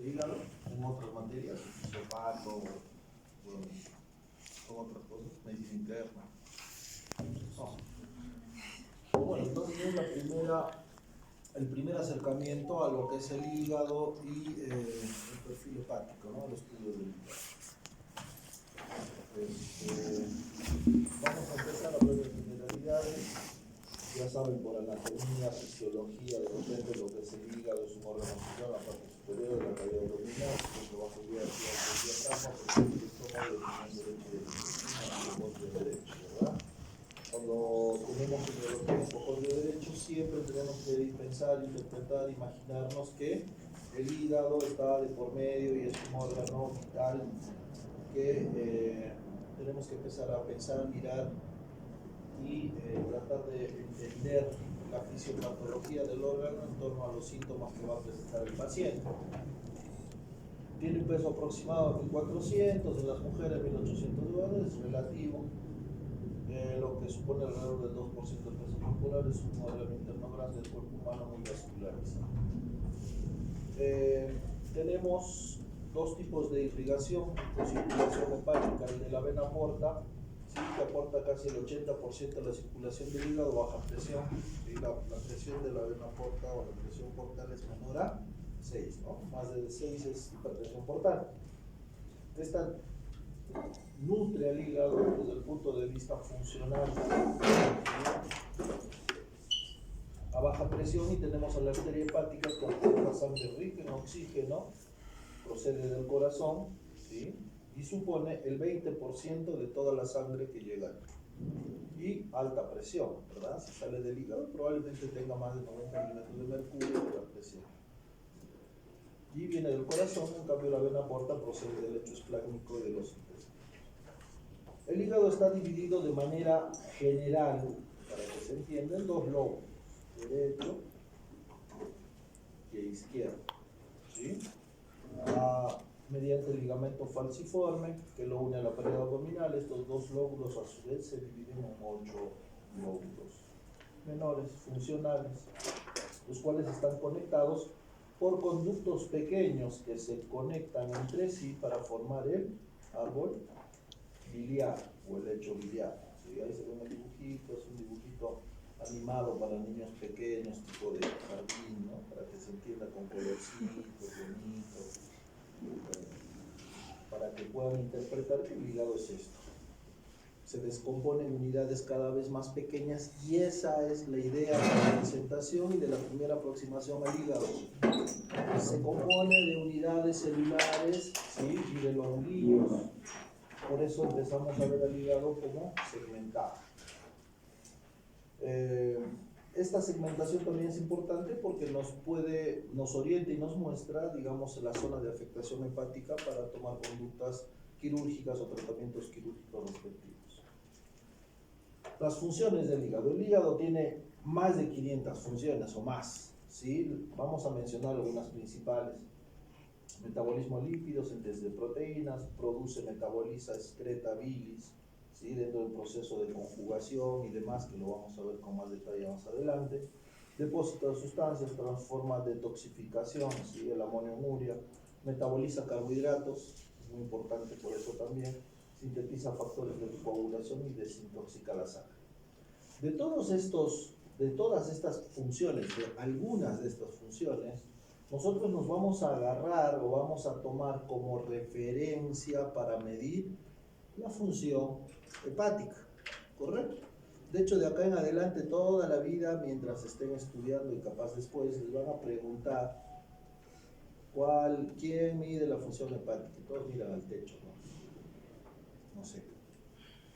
de hígado en otras materias, hisopato, bueno, con otras cosas, medicina interna. Bueno, entonces es el primer acercamiento a lo que es el hígado y el perfil hepático, ¿no? El estudio del hígado. Vamos a empezar a hablar de generalidades. Ya saben por anatomía, fisiología, de repente lo que es el hígado es un órgano central, la parte superior de la cavidad abdominal, que va a subir aquí al diafragma, porque el estómago es el derecho, ¿verdad? Cuando tenemos fisiología en hipocondio derecho, siempre tenemos que pensar, interpretar, imaginarnos que el hígado está de por medio y es un órgano vital que tenemos que empezar a pensar, mirar y tratar de entender la fisiopatología del órgano en torno a los síntomas que va a presentar el paciente. Tiene un peso aproximado de 1400, en las mujeres 1800 dólares, es relativo. Lo que supone alrededor del 2% del peso corporal, es un órgano interno grande del cuerpo humano muy vascularizado. Tenemos dos tipos de irrigación, de circulación hepática, el de la vena porta, ¿sí? Que aporta casi el 80% de la circulación del hígado, baja presión, ¿sí? La presión de la vena porta o la presión portal es menor a 6, ¿no? Más de 6 es hipertensión portal. Esta nutre al hígado desde el punto de vista funcional, ¿sí? A baja presión, y tenemos a la arteria hepática que aporta sangre rica en oxígeno, procede del corazón, ¿sí? Y supone el 20% de toda la sangre que llega. Y alta presión, ¿verdad? Si sale del hígado probablemente tenga más de 90 milímetros de mercurio de la presión. Y viene del corazón, en cambio la vena porta procede del lecho esplácnico y de los intestinos. El hígado está dividido de manera general, para que se entienda, en dos lobos, derecho y izquierdo, ¿sí? Mediante el ligamento falciforme que lo une a la pared abdominal. Estos dos lóbulos a su vez se dividen en 8 lóbulos menores funcionales, los cuales están conectados por conductos pequeños que se conectan entre sí para formar el árbol biliar o el lecho biliar, ¿sí? Ahí se ve un dibujito, es un dibujito animado para niños pequeños, tipo de jardín, ¿no? Para que se entienda con colorcitos, bonitos, para que puedan interpretar que el hígado es esto. Se descompone en unidades cada vez más pequeñas, y esa es la idea de la presentación y de la primera aproximación al hígado. Se compone de unidades celulares, ¿sí? Y de lombrios. Por eso empezamos a ver al hígado como segmentado. Esta segmentación también es importante porque nos orienta y nos muestra, digamos, la zona de afectación hepática para tomar conductas quirúrgicas o tratamientos quirúrgicos respectivos. Las funciones del hígado. El hígado tiene más de 500 funciones o más, ¿sí? Vamos a mencionar algunas principales. Metabolismo de lípidos, síntesis de proteínas, produce, metaboliza, excreta bilis, ¿sí? Dentro del proceso de conjugación y demás, que lo vamos a ver con más detalle más adelante. Depósito de sustancias, transforma, detoxificación, ¿sí? El amonio muria, metaboliza carbohidratos, es muy importante por eso también, sintetiza factores de coagulación y desintoxica la sangre. De todas estas funciones, de algunas de estas funciones, nosotros nos vamos a agarrar o vamos a tomar como referencia para medir la función hepática, ¿correcto? De hecho, de acá en adelante, toda la vida, mientras estén estudiando y capaz después, les van a preguntar ¿quién mide la función hepática? Y todos miran al techo, ¿no? No sé.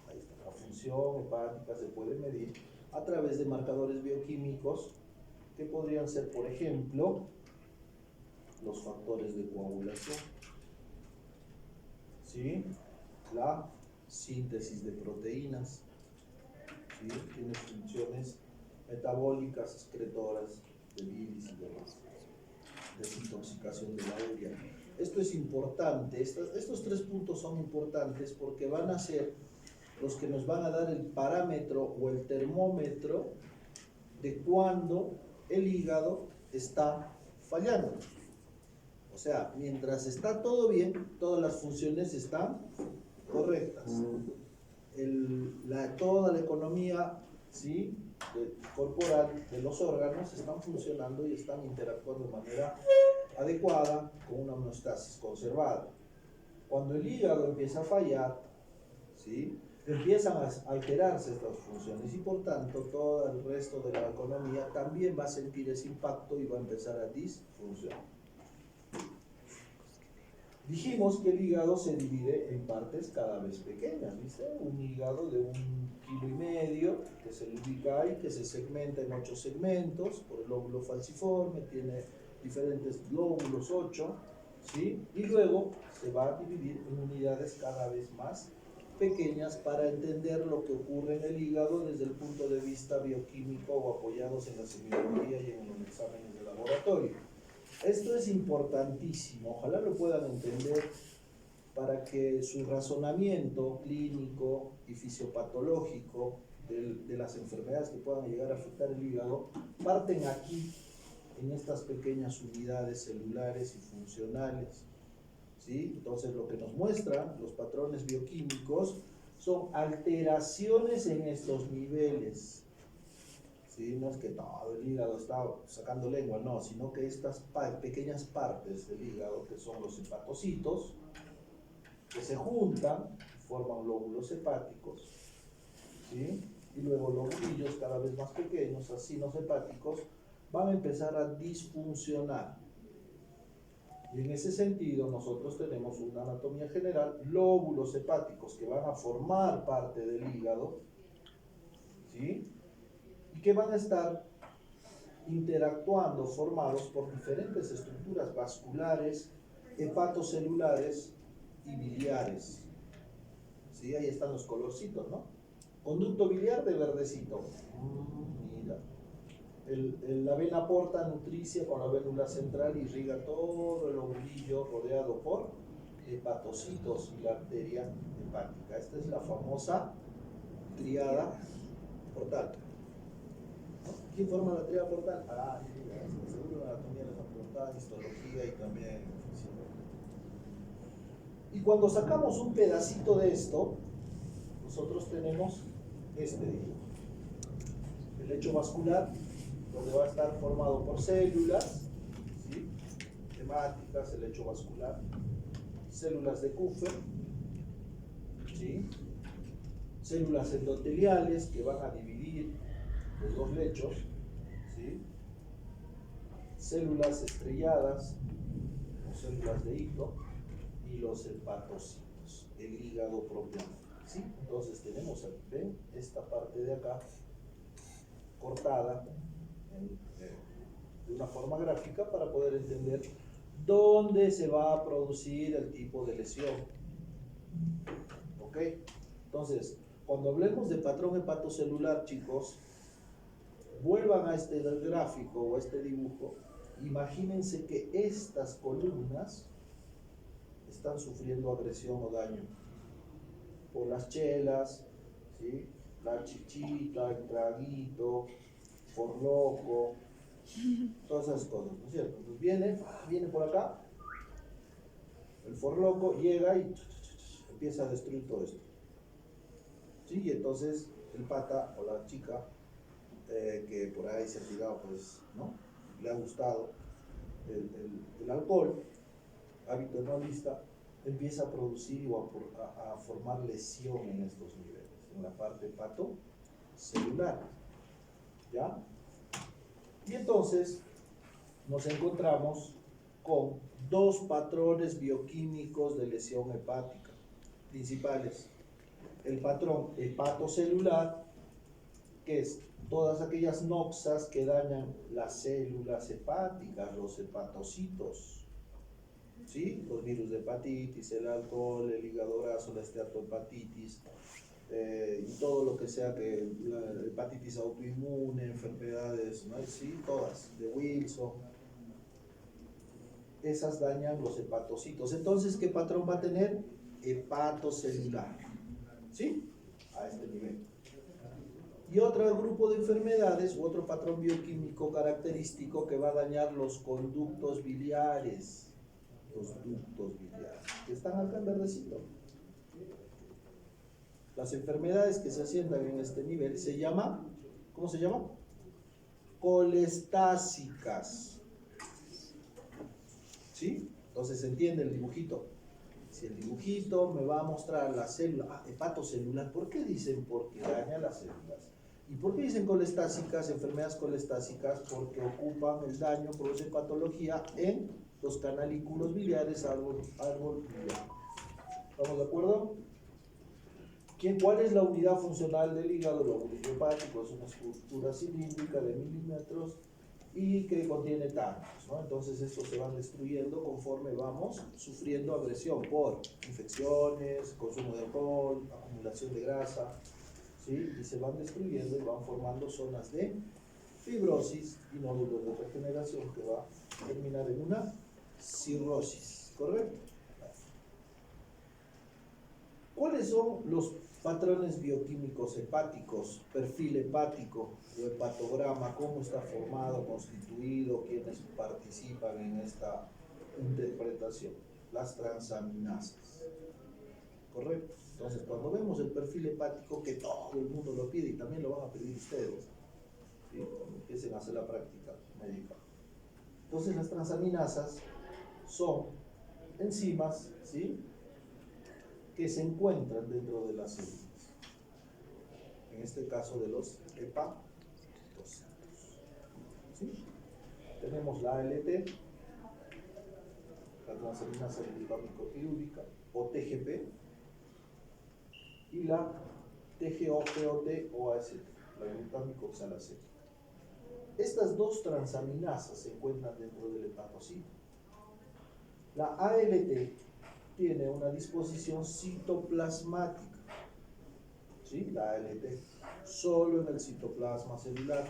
Ahí está. La función hepática se puede medir a través de marcadores bioquímicos que podrían ser, por ejemplo, los factores de coagulación, ¿sí? La síntesis de proteínas, ¿sí? Tiene funciones metabólicas, excretoras de bilis y demás. Desintoxicación de la urea. Esto es importante, estos 3 puntos son importantes porque van a ser los que nos van a dar el parámetro o el termómetro de cuando el hígado está fallando. O sea, mientras está todo bien, todas las funciones están correctas. Toda la economía, ¿sí?, corporal de los órganos están funcionando y están interactuando de manera adecuada con una homeostasis conservada. Cuando el hígado empieza a fallar, ¿sí?, empiezan a alterarse estas funciones y por tanto todo el resto de la economía también va a sentir ese impacto y va a empezar a disfuncionar. Dijimos que el hígado se divide en partes cada vez pequeñas, ¿viste? Un hígado de 1,5 kilos que se le ubica ahí, que se segmenta en 8 segmentos por el lóbulo falciforme, tiene diferentes lóbulos, 8, ¿sí? Y luego se va a dividir en unidades cada vez más pequeñas para entender lo que ocurre en el hígado desde el punto de vista bioquímico o apoyados en la semiología y en los exámenes de laboratorio. Esto es importantísimo, ojalá lo puedan entender para que su razonamiento clínico y fisiopatológico de las enfermedades que puedan llegar a afectar el hígado parten aquí, en estas pequeñas unidades celulares y funcionales, ¿sí? Entonces lo que nos muestran los patrones bioquímicos son alteraciones en estos niveles. ¿Sí? No es que todo el hígado está sacando lengua, no, sino que estas pequeñas partes del hígado, que son los hepatocitos, que se juntan, forman lóbulos hepáticos, ¿sí? Y luego lobulillos cada vez más pequeños, acinos hepáticos, van a empezar a disfuncionar. Y en ese sentido nosotros tenemos una anatomía general, lóbulos hepáticos que van a formar parte del hígado, ¿sí?, y que van a estar interactuando, formados por diferentes estructuras vasculares, hepatocelulares y biliares. ¿Sí? Ahí están los colorcitos, ¿no? Conducto biliar de verdecito. Mira. La vena porta nutricia con la vértebra central irriga todo el lobulillo rodeado por hepatocitos y la arteria hepática. Esta es la famosa tríada portal. ¿Quién forma la tríada portal? Seguro la anatomía de la facultad, histología y también fisiología. Y cuando sacamos un pedacito de esto, nosotros tenemos este dibujo. El lecho vascular, donde va a estar formado por células, ¿sí?, hemáticas, el lecho vascular, células de Kupffer, ¿sí?, células endoteliales que van a dividir los dos lechos, ¿sí?, células estrelladas o células de hilo y los hepatocitos, el hígado propiamente, ¿sí? Entonces tenemos aquí, ¿ven? Esta parte de acá cortada de una forma gráfica para poder entender dónde se va a producir el tipo de lesión. ¿Ok? Entonces, cuando hablemos de patrón hepatocelular, chicos, vuelvan a este gráfico o a este dibujo. Imagínense que estas columnas están sufriendo agresión o daño por las chelas, ¿sí?, la chichita, el traguito, por loco, todas esas cosas, ¿no es cierto? Entonces viene por acá, el forloco llega y empieza a destruir todo esto, ¿sí? Y entonces el pata o la chica que por ahí se ha tirado, pues, ¿no?, le ha gustado el alcohol, hábito hedonista, empieza a producir o a formar lesión en estos niveles, en la parte hepatocelular, ¿ya? Y entonces nos encontramos con dos patrones bioquímicos de lesión hepática principales. El patrón hepatocelular, que es todas aquellas noxas que dañan las células hepáticas, los hepatocitos, ¿sí?, los virus de hepatitis, el alcohol, el hígado graso, la esteatohepatitis, y todo lo que sea que la hepatitis autoinmune, enfermedades, ¿no?, sí, todas, de Wilson, esas dañan los hepatocitos. Entonces, ¿qué patrón va a tener? Hepatocelular, ¿sí?, a este nivel. Y otro grupo de enfermedades u otro patrón bioquímico característico que va a dañar los conductos biliares. estos ductos biliares, que están acá en verdecito. Las enfermedades que se asientan en este nivel se llaman, ¿cómo se llaman? Colestásicas. ¿Sí? Entonces se entiende el dibujito. Si el dibujito me va a mostrar la célula, hepatocelular, ¿por qué dicen? Porque daña las células. ¿Y por qué dicen colestásicas, enfermedades colestásicas? Porque ocupan el daño, producen patología en los canalículos biliares, árbol biliar. ¿Estamos de acuerdo? ¿Cuál es la unidad funcional del hígado? El lóbulo hepático es una estructura cilíndrica de milímetros y que contiene tantos, ¿no? Entonces estos se van destruyendo conforme vamos sufriendo agresión por infecciones, consumo de alcohol, acumulación de grasa, ¿sí? Y se van destruyendo y van formando zonas de fibrosis y nódulos de regeneración que va a terminar en una cirrosis, ¿correcto? ¿Cuáles son los patrones bioquímicos hepáticos, perfil hepático o hepatograma? ¿Cómo está formado, constituido? ¿Quiénes participan en esta interpretación? Las transaminasas, ¿correcto? Entonces, cuando vemos el perfil hepático, que todo el mundo lo pide y también lo van a pedir ustedes, ¿sí? Cuando empiecen a hacer la práctica médica. Entonces, las transaminasas son enzimas, ¿sí?, que se encuentran dentro de las células, en este caso de los hepatocitos, ¿sí? Tenemos la ALT, la transaminasa glicopirulica, o TGP, y la TGO-POT o AST, la glutámico-oxalacética. Estas dos transaminasas se encuentran dentro del hepatocito. La ALT tiene una disposición citoplasmática, ¿sí? La ALT, solo en el citoplasma celular,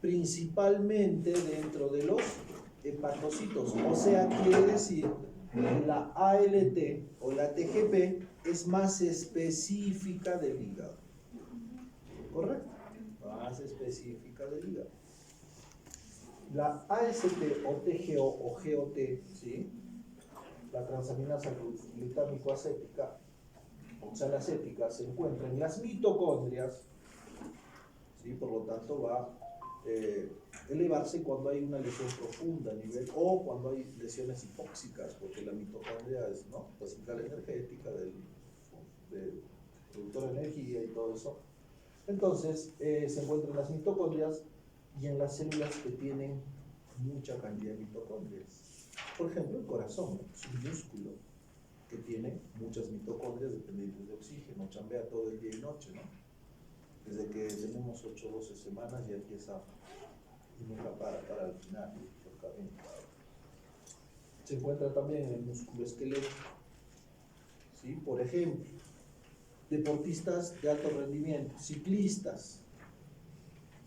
principalmente dentro de los hepatocitos. O sea, quiere decir que la ALT o la TGP es más específica del hígado, ¿correcto? Más específica del hígado. La AST o TGO o GOT, ¿sí?, la transaminasa glutámico-acética, oxalacética, se encuentra en las mitocondrias, ¿sí? Por lo tanto va a elevarse cuando hay una lesión profunda a nivel, o cuando hay lesiones hipóxicas, porque la mitocondria es, ¿no?, la central energética del productor de energía y todo eso. Entonces se encuentra en las mitocondrias y en las células que tienen mucha cantidad de mitocondrias. Por ejemplo, el corazón, ¿no?, es un músculo que tiene muchas mitocondrias dependientes de oxígeno, chambea todo el día y noche, ¿no? Desde que tenemos 8 o 12 semanas ya empieza y nunca para al final del camino. Se encuentra también en el músculo esquelético, ¿sí? Por ejemplo, deportistas de alto rendimiento, ciclistas,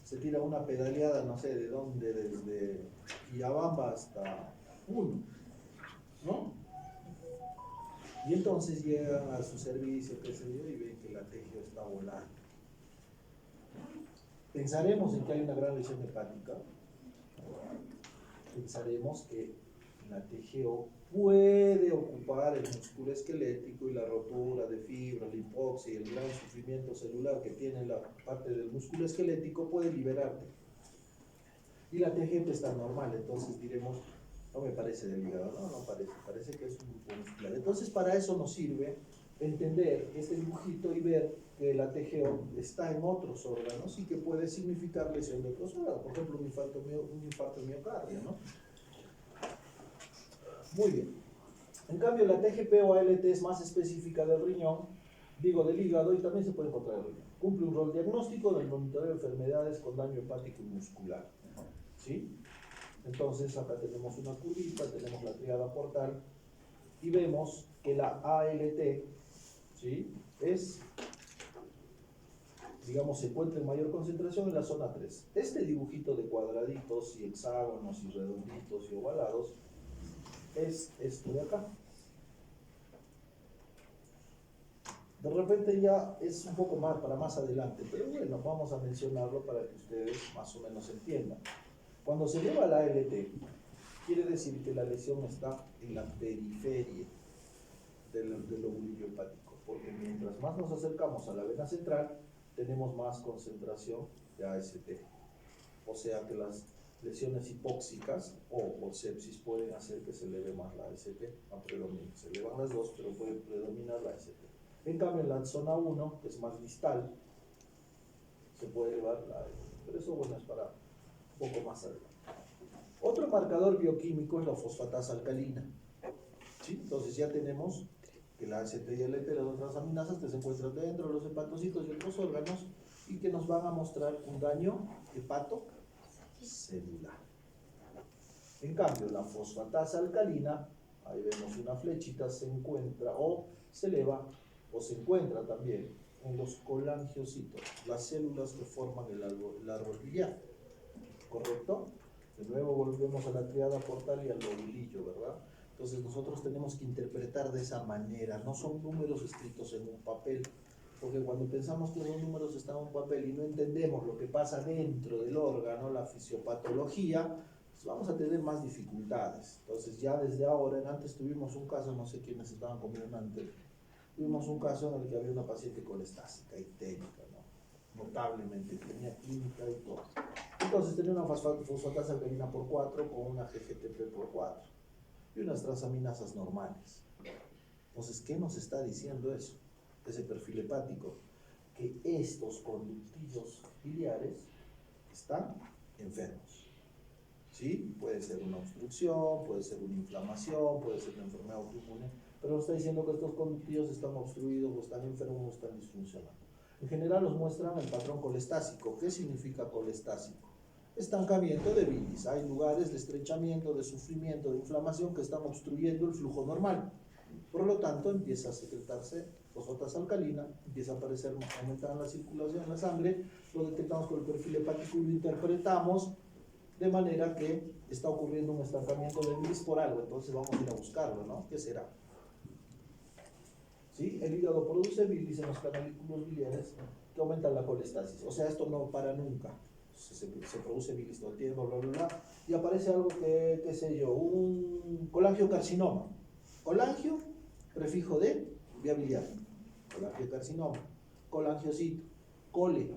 se tira una pedaleada, no sé de dónde, desde Quillabamba hasta Puno, ¿no? Y entonces llegan a su servicio, qué sé yo, y ven que la TGO está volando. Pensaremos en que hay una gran lesión hepática. Pensaremos que la TGO puede ocupar el músculo esquelético y la rotura de fibra, la hipoxia y el gran sufrimiento celular que tiene la parte del músculo esquelético puede liberarte. Y la TGP está normal, entonces diremos, no me parece del hígado, no parece que es un grupo muscular. Entonces para eso nos sirve entender este dibujito y ver que la TGO está en otros órganos y que puede significar lesión de otros órganos, por ejemplo un infarto de miocardio, ¿no? Muy bien. En cambio la TGP o ALT es más específica del riñón, digo del hígado, y también se puede encontrar en el riñón. Cumple un rol diagnóstico del monitoreo de enfermedades con daño hepático y muscular, ¿sí? Entonces acá tenemos una curvita, tenemos la tríada portal y vemos que la ALT, ¿sí?, es, digamos, se encuentra en mayor concentración en la zona 3. Este dibujito de cuadraditos y hexágonos y redonditos y ovalados es esto de acá. De repente ya es un poco más para más adelante, pero bueno, vamos a mencionarlo para que ustedes más o menos entiendan. Cuando se eleva la ALT, quiere decir que la lesión está en la periferia del lobulillo hepático, porque mientras más nos acercamos a la vena central, tenemos más concentración de AST. O sea que las lesiones hipóxicas o por sepsis pueden hacer que se eleve más la AST, no predomina, se elevan las dos, pero puede predominar la AST. En cambio, en la zona 1, que es más distal, se puede elevar la AST, pero eso, bueno, es para un poco más adelante. Otro marcador bioquímico es la fosfatasa alcalina. ¿Sí? Entonces ya tenemos que la AST y el ET, las otras aminasas que se encuentran dentro de los hepatocitos y otros órganos y que nos van a mostrar un daño hepatocelular. En cambio, la fosfatasa alcalina, ahí vemos una flechita, se encuentra o se eleva o se encuentra también en los colangiocitos, las células que forman el árbol biliar. ¿Correcto? De nuevo volvemos a la triada portal y al lobulillo, ¿verdad? Entonces nosotros tenemos que interpretar de esa manera, no son números escritos en un papel, porque cuando pensamos que los números están en un papel y no entendemos lo que pasa dentro del órgano, la fisiopatología, pues vamos a tener más dificultades. Entonces ya desde ahora, antes tuvimos un caso, no sé quiénes estaban conmigo antes, tuvimos un caso en el que había una paciente colestásica y técnica, ¿no? Notablemente, tenía clínica y todo. Entonces tenía una fosfatasa alcalina por 4 con una GGTP por 4 y unas transaminasas normales. Entonces, ¿qué nos está diciendo eso? Ese perfil hepático, que estos conductillos biliares están enfermos. ¿Sí? Puede ser una obstrucción, puede ser una inflamación, puede ser una enfermedad autoinmune, pero nos está diciendo que estos conductillos están obstruidos o están enfermos o están disfuncionando. En general nos muestran el patrón colestásico. ¿Qué significa colestásico? Estancamiento de bilis. Hay lugares de estrechamiento, de sufrimiento, de inflamación que están obstruyendo el flujo normal. Por lo tanto, empieza a secretarse fosfatasa alcalina, empieza a aparecer, aumentar la circulación en la sangre, lo detectamos con el perfil hepático y lo interpretamos de manera que está ocurriendo un estancamiento de bilis por algo. Entonces vamos a ir a buscarlo, ¿no? ¿Qué será? ¿Sí? El hígado produce bilis en los canalículos biliares que aumentan la colestasis. O sea, esto no para nunca. Se produce bilis todo el tiempo, bla, bla, bla. Y aparece algo que, qué sé yo, un colangiocarcinoma. Colangio, prefijo de vía biliar. Colangiocarcinoma. Colangiocito. Cole.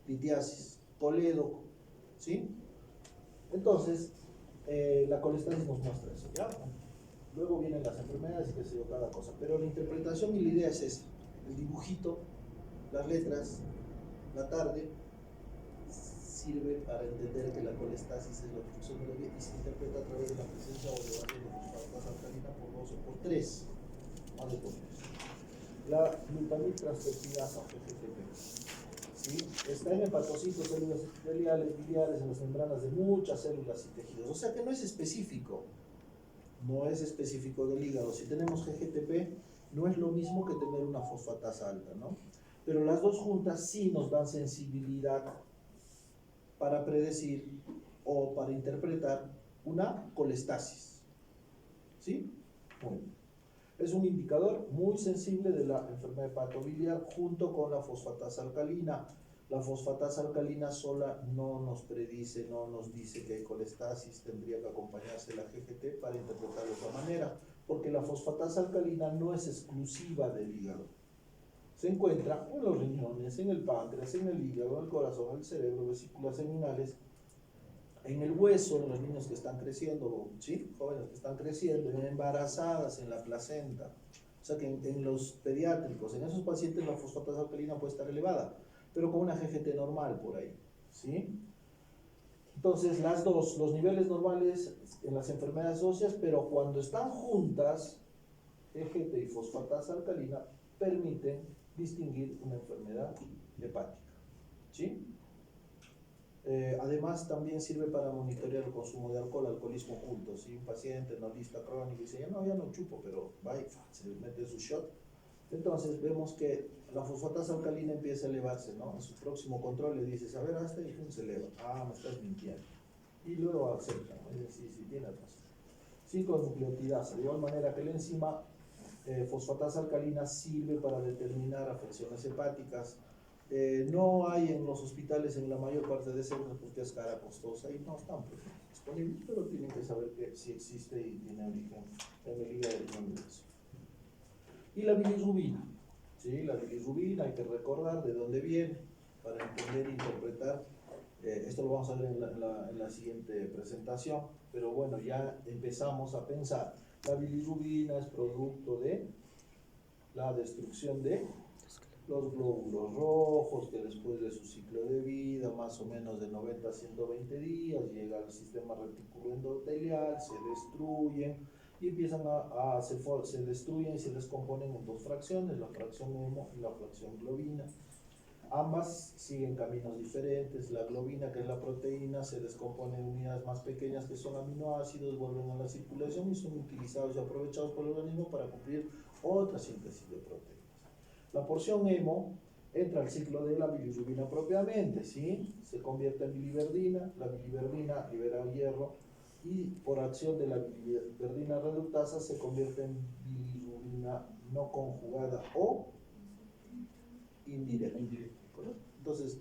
Litiasis. Colédoco. ¿Sí? Entonces, la colestasis nos muestra eso, ¿ya? Luego vienen las enfermedades y qué sé yo, cada cosa. Pero la interpretación y la idea es esa. El dibujito, las letras, la tarde, sirve para entender que la colestasis es la obstrucción de la vía y se interpreta a través de la presencia o elevación de fosfatasa alcalina por 2 o por 3. Más de por 3. La glutamiltransferpinasa o GGTP. ¿Sí? Está en hepatocitos, células epiteliales, biliares, en las membranas de muchas células y tejidos. O sea que no es específico. No es específico del hígado. Si tenemos GGTP, no es lo mismo que tener una fosfatasa alta, ¿no? Pero las dos juntas sí nos dan sensibilidad para predecir o para interpretar una colestasis. ¿Sí? Bueno, es un indicador muy sensible de la enfermedad hepatobiliar junto con la fosfatasa alcalina. La fosfatasa alcalina sola no nos predice, no nos dice que hay colestasis, tendría que acompañarse la GGT para interpretarlo de otra manera, porque la fosfatasa alcalina no es exclusiva del hígado. Se encuentra en los riñones, en el páncreas, en el hígado, en el corazón, en el cerebro, vesículas seminales, en el hueso, en los niños que están creciendo, ¿sí? Jóvenes que están creciendo, en embarazadas, en la placenta. O sea que en los pediátricos, en esos pacientes la fosfatasa alcalina puede estar elevada, pero con una GGT normal por ahí, ¿sí? Entonces las dos, los niveles normales en las enfermedades óseas, pero cuando están juntas, GGT y fosfatasa alcalina permiten distinguir una enfermedad hepática, ¿sí? Además también sirve para monitorear el consumo de alcohol, alcoholismo oculto. Si un paciente no lista crónico y dice, ya no chupo, pero va y se mete su shot, entonces vemos que la fosfatasa alcalina empieza a elevarse, ¿no? En su próximo control le dices, a ver, hasta ahí se eleva. Ah, me estás mintiendo. Y luego acepta, ¿no? Es decir, sí, tiene razón. 5-nucleotidasa, de igual manera que la enzima fosfatasa alcalina sirve para determinar afecciones hepáticas. No hay en los hospitales, en la mayor parte de centros, porque es cara costosa y no están presentes. disponible, pero tienen que saber que sí existe y tiene origen en el hígado y riñón grueso. Y la bilirrubina, ¿sí? La bilirrubina hay que recordar de dónde viene para entender e interpretar. Esto lo vamos a ver en la siguiente presentación, pero bueno, ya empezamos a pensar. La bilirrubina es producto de la destrucción de los glóbulos rojos, que después de su ciclo de vida, más o menos de 90 a 120 días, llega al sistema reticuloendotelial, se destruyen y empiezan se destruyen y se descomponen en dos fracciones, la fracción hemo y la fracción globina. Ambas siguen caminos diferentes. La globina, que es la proteína, se descompone en unidades más pequeñas que son aminoácidos, vuelven a la circulación y son utilizados y aprovechados por el organismo para cumplir otra síntesis de proteínas. La porción hemo entra al ciclo de la bilirrubina propiamente, ¿sí? Se convierte en biliverdina, la biliverdina libera hierro y por acción de la biliverdina reductasa se convierte en bilirrubina no conjugada o indirecta. Entonces,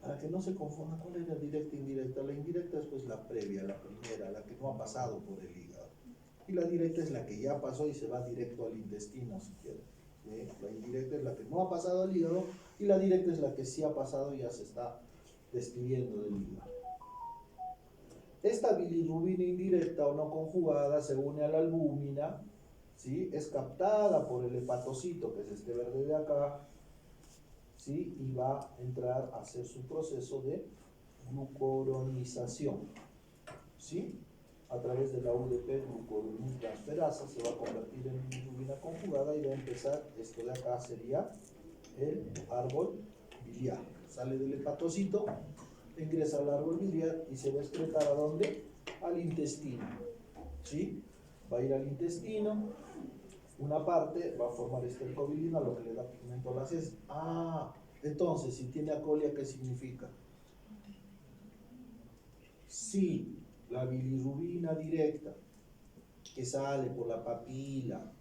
para que no se confunda, ¿cuál es la directa e indirecta? La indirecta es pues la previa, la primera, la que no ha pasado por el hígado. Y la directa es la que ya pasó y se va directo al intestino, si quieren. ¿Sí? La indirecta es la que no ha pasado al hígado y la directa es la que sí ha pasado y ya se está destruyendo del hígado. Esta bilirrubina indirecta o no conjugada se une a la albúmina, ¿sí? Es captada por el hepatocito, que es este verde de acá, ¿sí? Y va a entrar a hacer su proceso de glucuronización, ¿sí? A través de la UDP, glucoroniltransferasa, se va a convertir en bilirrubina conjugada y va a empezar, esto de acá sería el árbol biliar. Sale del hepatocito, ingresa al árbol biliar y se va a excretar ¿a dónde? Al intestino, ¿sí? Va a ir al intestino, una parte va a formar estercobilina, lo que le da pigmento a las heces. Entonces, si tiene acolia, ¿qué significa? Si la bilirrubina directa que sale por la papila,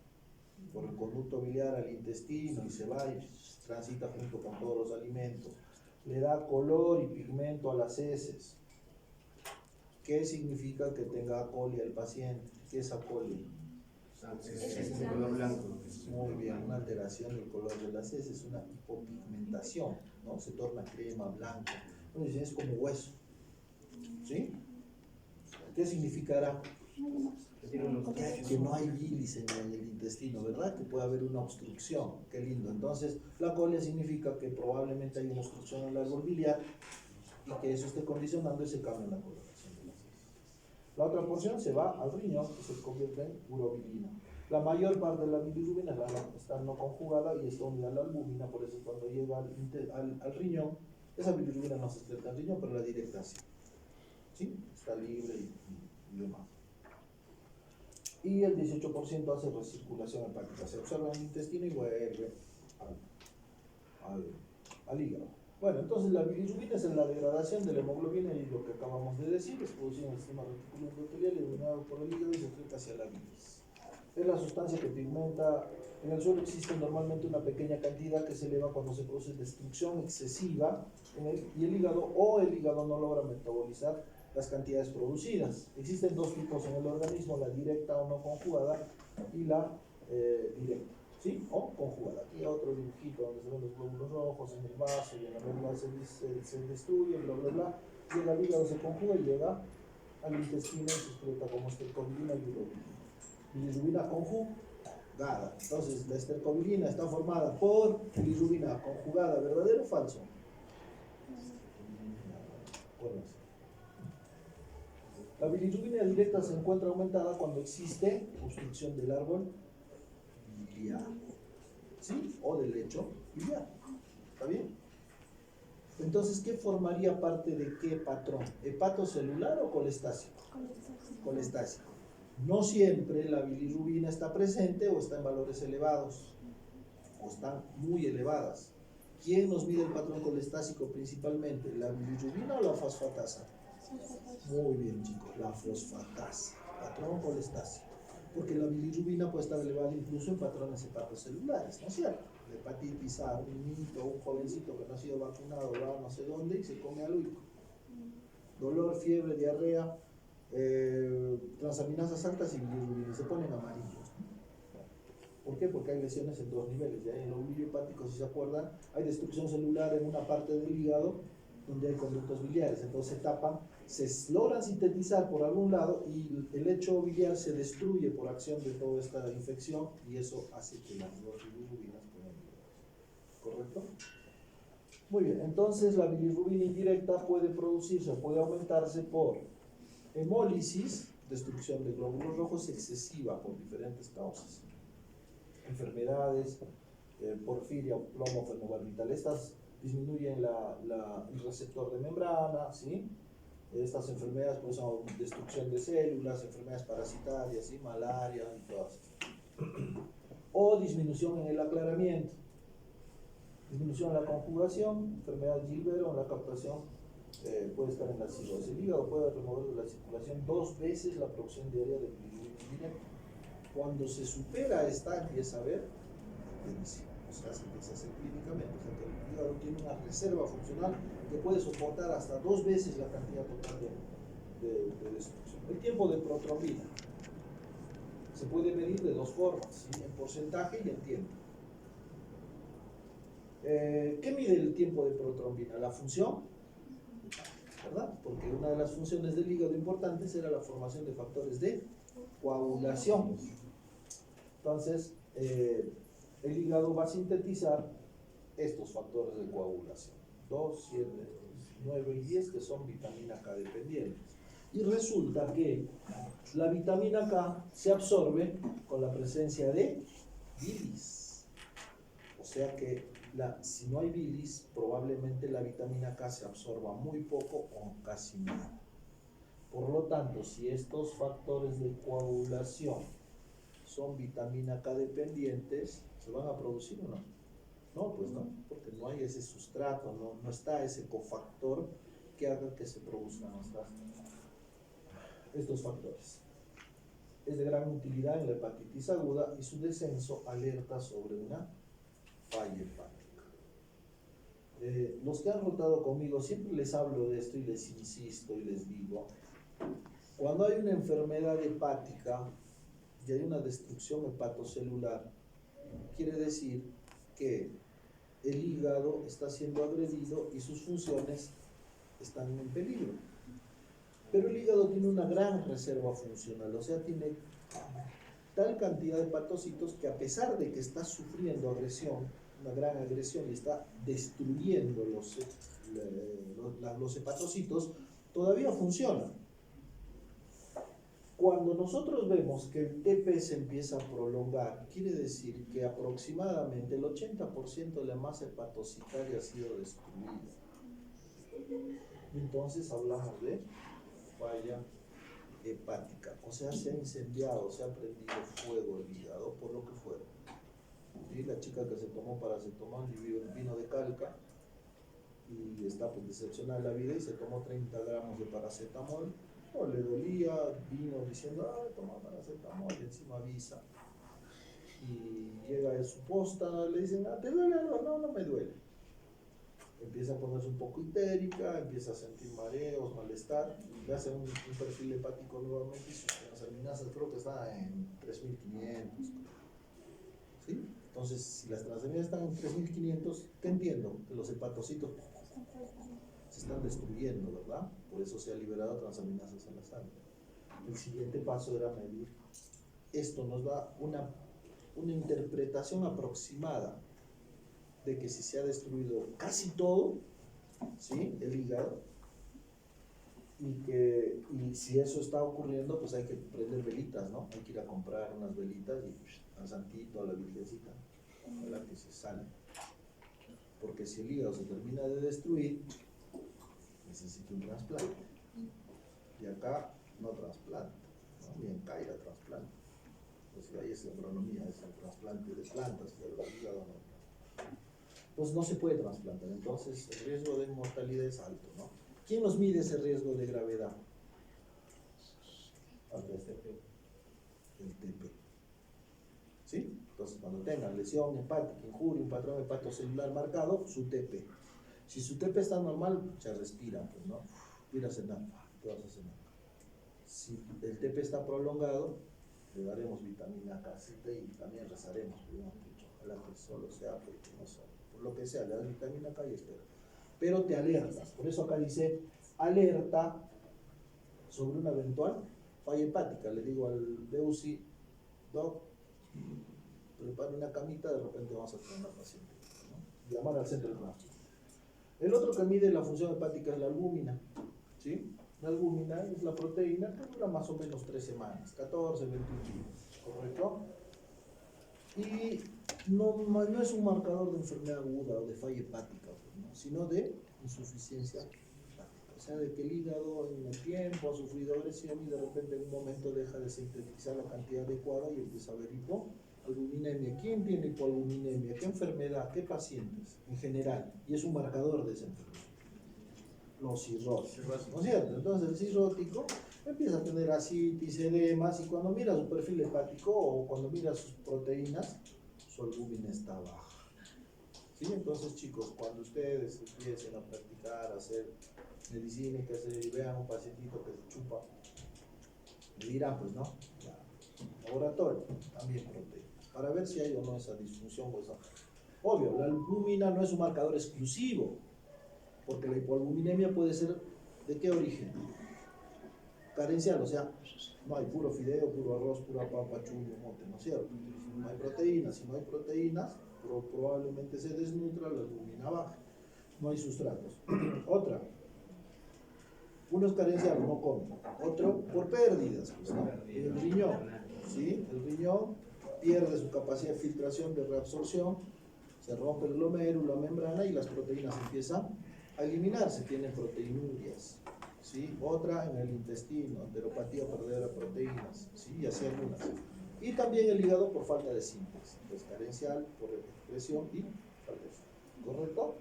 por el conducto biliar al intestino y se va y transita junto con todos los alimentos, le da color y pigmento a las heces, ¿qué significa que tenga acolia el paciente? ¿Qué es acolia? Es de color blanco. Muy bien, una alteración del color de las heces, una hipopigmentación, ¿no? Se torna crema, blanco. Entonces es como hueso, ¿sí? ¿Qué significará? Que no hay bilis en el intestino, ¿verdad? Que puede haber una obstrucción. Qué lindo. Entonces, la colia significa que probablemente hay una obstrucción en el árbol biliar y que eso esté condicionando ese cambio en la coloración de las heces. La otra porción se va al riñón y se convierte en urobilina. La mayor parte de la bilirrubina está no conjugada y está unida a la albúmina, por eso cuando llega al riñón, esa bilirrubina no se excreta al riñón, pero la directa sí. ¿Sí? Está libre y demás. Y el 18% hace recirculación hepática, se observa en el intestino y vuelve al hígado. Bueno, entonces la bilirrubina es la degradación de la hemoglobina y lo que acabamos de decir, es producida en el sistema reticuloendotelial, eliminado por el hígado y se excreta hacia la bilis. Es la sustancia que pigmenta. En el suelo existe normalmente una pequeña cantidad que se eleva cuando se produce destrucción excesiva y el hígado no logra metabolizar las cantidades producidas. Existen dos tipos en el organismo, la directa o no conjugada y la directa, ¿sí? O conjugada. Aquí hay otro dibujito donde se ven los glóbulos rojos en el vaso y en la médula se destruye, bla, bla, bla. Llega al hígado, se conjuga y llega al intestino y se excreta como estercobilina y urobilina. Bilirrubina conjugada. Entonces, la estercobilina está formada por bilirrubina conjugada, ¿verdadero o falso? Bueno, la bilirrubina directa se encuentra aumentada cuando existe obstrucción del árbol biliar, ¿sí? O del lecho biliar. ¿Está bien? Entonces, ¿qué formaría parte de qué patrón? ¿Hepatocelular o colestásico? Colestásico. No siempre la bilirrubina está presente o está en valores elevados o están muy elevadas. ¿Quién nos mide el patrón colestásico principalmente? ¿La bilirrubina o la fosfatasa? Muy bien, chicos, la fosfatasa, patrón colestásico. Porque la bilirrubina puede estar elevada incluso en patrones hepatocelulares, ¿no es cierto? La hepatitis A, un niñito, un jovencito que no ha sido vacunado, va a no sé dónde y se come algo. Dolor, fiebre, diarrea, transaminasas altas y bilirrubina, se ponen amarillos. ¿Por qué? Porque hay lesiones en dos niveles. ¿Ya? En el ovillo hepático, si se acuerdan, hay destrucción celular en una parte del hígado donde hay conductos biliares, entonces se tapan, se logran sintetizar por algún lado y el lecho biliar se destruye por acción de toda esta infección y eso hace que las bilirrubinas puedan liberarse. ¿Correcto? Muy bien, entonces la bilirrubina indirecta puede producirse, puede aumentarse por hemólisis, destrucción de glóbulos rojos excesiva por diferentes causas, enfermedades, porfiria, plomo, fenobarbital. Estas disminuyen el receptor de membrana, ¿sí? Estas enfermedades pues, son destrucción de células, enfermedades parasitarias, ¿sí? Malaria y todas. O disminución en el aclaramiento, disminución en la conjugación, enfermedad Gilbert o en la captación puede estar en la cirrosis. El hígado puede remover de la circulación 2 veces la producción diaria de bilirrubina indirecta. Cuando se supera esta, empieza a haber buenísimo. O sea, se empieza a hacer clínicamente. O sea, que el hígado tiene una reserva funcional que puede soportar hasta 2 veces la cantidad total de destrucción. El tiempo de protrombina se puede medir de 2 formas, ¿sí? En porcentaje y en tiempo. ¿Qué mide el tiempo de protrombina? La función, ¿verdad? Porque una de las funciones del hígado importantes era la formación de factores de coagulación. Entonces, el hígado va a sintetizar estos factores de coagulación, 2, 7, 9 y 10, que son vitamina K dependientes. Y resulta que la vitamina K se absorbe con la presencia de bilis. O sea que si no hay bilis, probablemente la vitamina K se absorba muy poco o casi nada. Por lo tanto, si estos factores de coagulación son vitamina K dependientes, ¿se van a producir o no? No, pues no, porque no hay ese sustrato, no está ese cofactor que haga que se produzcan estos factores. Es de gran utilidad en la hepatitis aguda y su descenso alerta sobre una falla hepática. Los que han rotado conmigo, siempre les hablo de esto y les insisto y les digo, cuando hay una enfermedad hepática y hay una destrucción hepatocelular, quiere decir que el hígado está siendo agredido y sus funciones están en peligro. Pero el hígado tiene una gran reserva funcional, o sea, tiene tal cantidad de hepatocitos que a pesar de que está sufriendo agresión, una gran agresión y está destruyendo los hepatocitos, todavía funciona. Cuando nosotros vemos que el TP se empieza a prolongar, quiere decir que aproximadamente el 80% de la masa hepatocitaria ha sido destruida. Entonces hablamos de falla hepática, o sea, se ha incendiado, se ha prendido fuego el hígado por lo que fuera. ¿Sí? La chica que se tomó paracetamol y vino de calca y está pues, decepcionada de la vida y se tomó 30 gramos de paracetamol. No le dolía, vino diciendo, toma paracetamol, y encima avisa. Y llega a su posta, le dicen, ¿te duele algo? No, no me duele. Empieza a ponerse un poco histérica, empieza a sentir mareos, malestar, le hacen un perfil hepático nuevamente y sus transaminasas creo que está en 3500. ¿Sí? Entonces, si las transaminasas están en 3500, ¿qué entiendo? Que los hepatocitos se están destruyendo, ¿verdad? Por eso se ha liberado transaminasas en la sangre. El siguiente paso era medir. Esto nos da una interpretación aproximada de que si se ha destruido casi todo, ¿sí? El hígado, y si eso está ocurriendo, pues hay que prender velitas, ¿no? Hay que ir a comprar unas velitas y al santito, a la virgencita, para que se sane. Porque si el hígado se termina de destruir, necesita un trasplante. Y acá no trasplante, ¿no? Ni en Caira trasplante. Pues ahí es agronomía, es el trasplante de plantas, pero el hígado no. Pues no se puede trasplantar, entonces el riesgo de mortalidad es alto, ¿no? ¿Quién nos mide ese riesgo de gravedad? El TP. ¿Sí? Entonces cuando tengan lesión hepática, injuria, un patrón hepatocelular marcado, su TP. Si su TP está normal, se respira, pues, ¿no? Ir a cenar, te vas a cenar. Si el TP está prolongado, le daremos vitamina K, C, T y también rezaremos, digamos, ojalá que solo sea, porque no son, por lo que sea, le das vitamina K y espera. Pero te alertas, por eso acá dice alerta sobre una eventual falla hepática. Le digo al DEUCI, doc, prepare una camita, de repente vamos a tener una paciente, ¿no? Llamar al centro hepático. El otro que mide la función hepática es la albúmina, ¿sí? La albúmina es la proteína que dura más o menos 3 semanas, 14, 21 días, ¿correcto? Y no es un marcador de enfermedad aguda o de falla hepática, ¿no? Sino de insuficiencia hepática. O sea, de que el hígado en el tiempo ha sufrido agresión y de repente en un momento deja de sintetizar la cantidad adecuada y empieza a haber hipoalbuminemia. ¿Quién tiene hipoalbuminemia? ¿Qué enfermedad? ¿Qué pacientes? En general. Y es un marcador de esa enfermedad. Los cirróticos, ¿no es cierto? Entonces el cirrótico empieza a tener ascitis, edemas, y cuando mira su perfil hepático o cuando mira sus proteínas, su albúmina está baja. ¿Sí? Entonces, chicos, cuando ustedes empiecen a practicar, a hacer medicina y que se vean un pacientito que se chupa, le dirán, pues no, laboratorio, también proteínas, para ver si hay o no esa disfunción o esa. Obvio, la albúmina no es un marcador exclusivo, porque la hipoalbuminemia puede ser ¿de qué origen? Carencial, o sea, no hay puro fideo, puro arroz, pura papa, churro, mote, ¿no es cierto? No hay proteínas, si no hay proteínas, probablemente se desnutra, la albúmina baja, no hay sustratos. Otra, uno es carencial, no come. Otro, por pérdidas, pues, ¿no? El riñón, ¿sí? El riñón pierde su capacidad de filtración, de reabsorción, se rompe el glomérulo, la membrana y las proteínas empiezan a eliminarse, tienen proteinurias, ¿sí? Otra en el intestino, enteropatía, pérdida de proteínas, ¿sí? Y así algunas. Y también el hígado por falta de síntesis, pues carencial, por expresión y falta de síntesis, ¿correcto?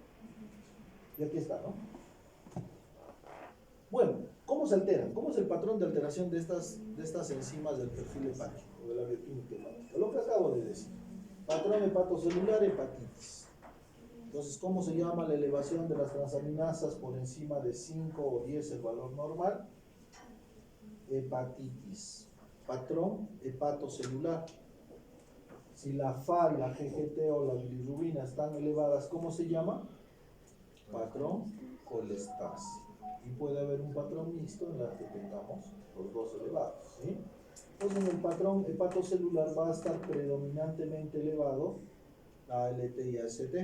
Y aquí está, ¿no? Bueno, ¿cómo se alteran? ¿Cómo es el patrón de alteración de estas enzimas del perfil hepático, o de la bioquímica hepática? Lo que acabo de decir. Patrón hepatocelular, hepatitis. Entonces, ¿cómo se llama la elevación de las transaminasas por encima de 5 o 10 el valor normal? Hepatitis. Patrón hepatocelular. Si la FAL, la GGT o la bilirrubina están elevadas, ¿cómo se llama? Patrón colestasis. Y puede haber un patrón mixto en la que tengamos los dos elevados, ¿sí? Entonces, en el patrón hepatocelular va a estar predominantemente elevado la ALT y AST,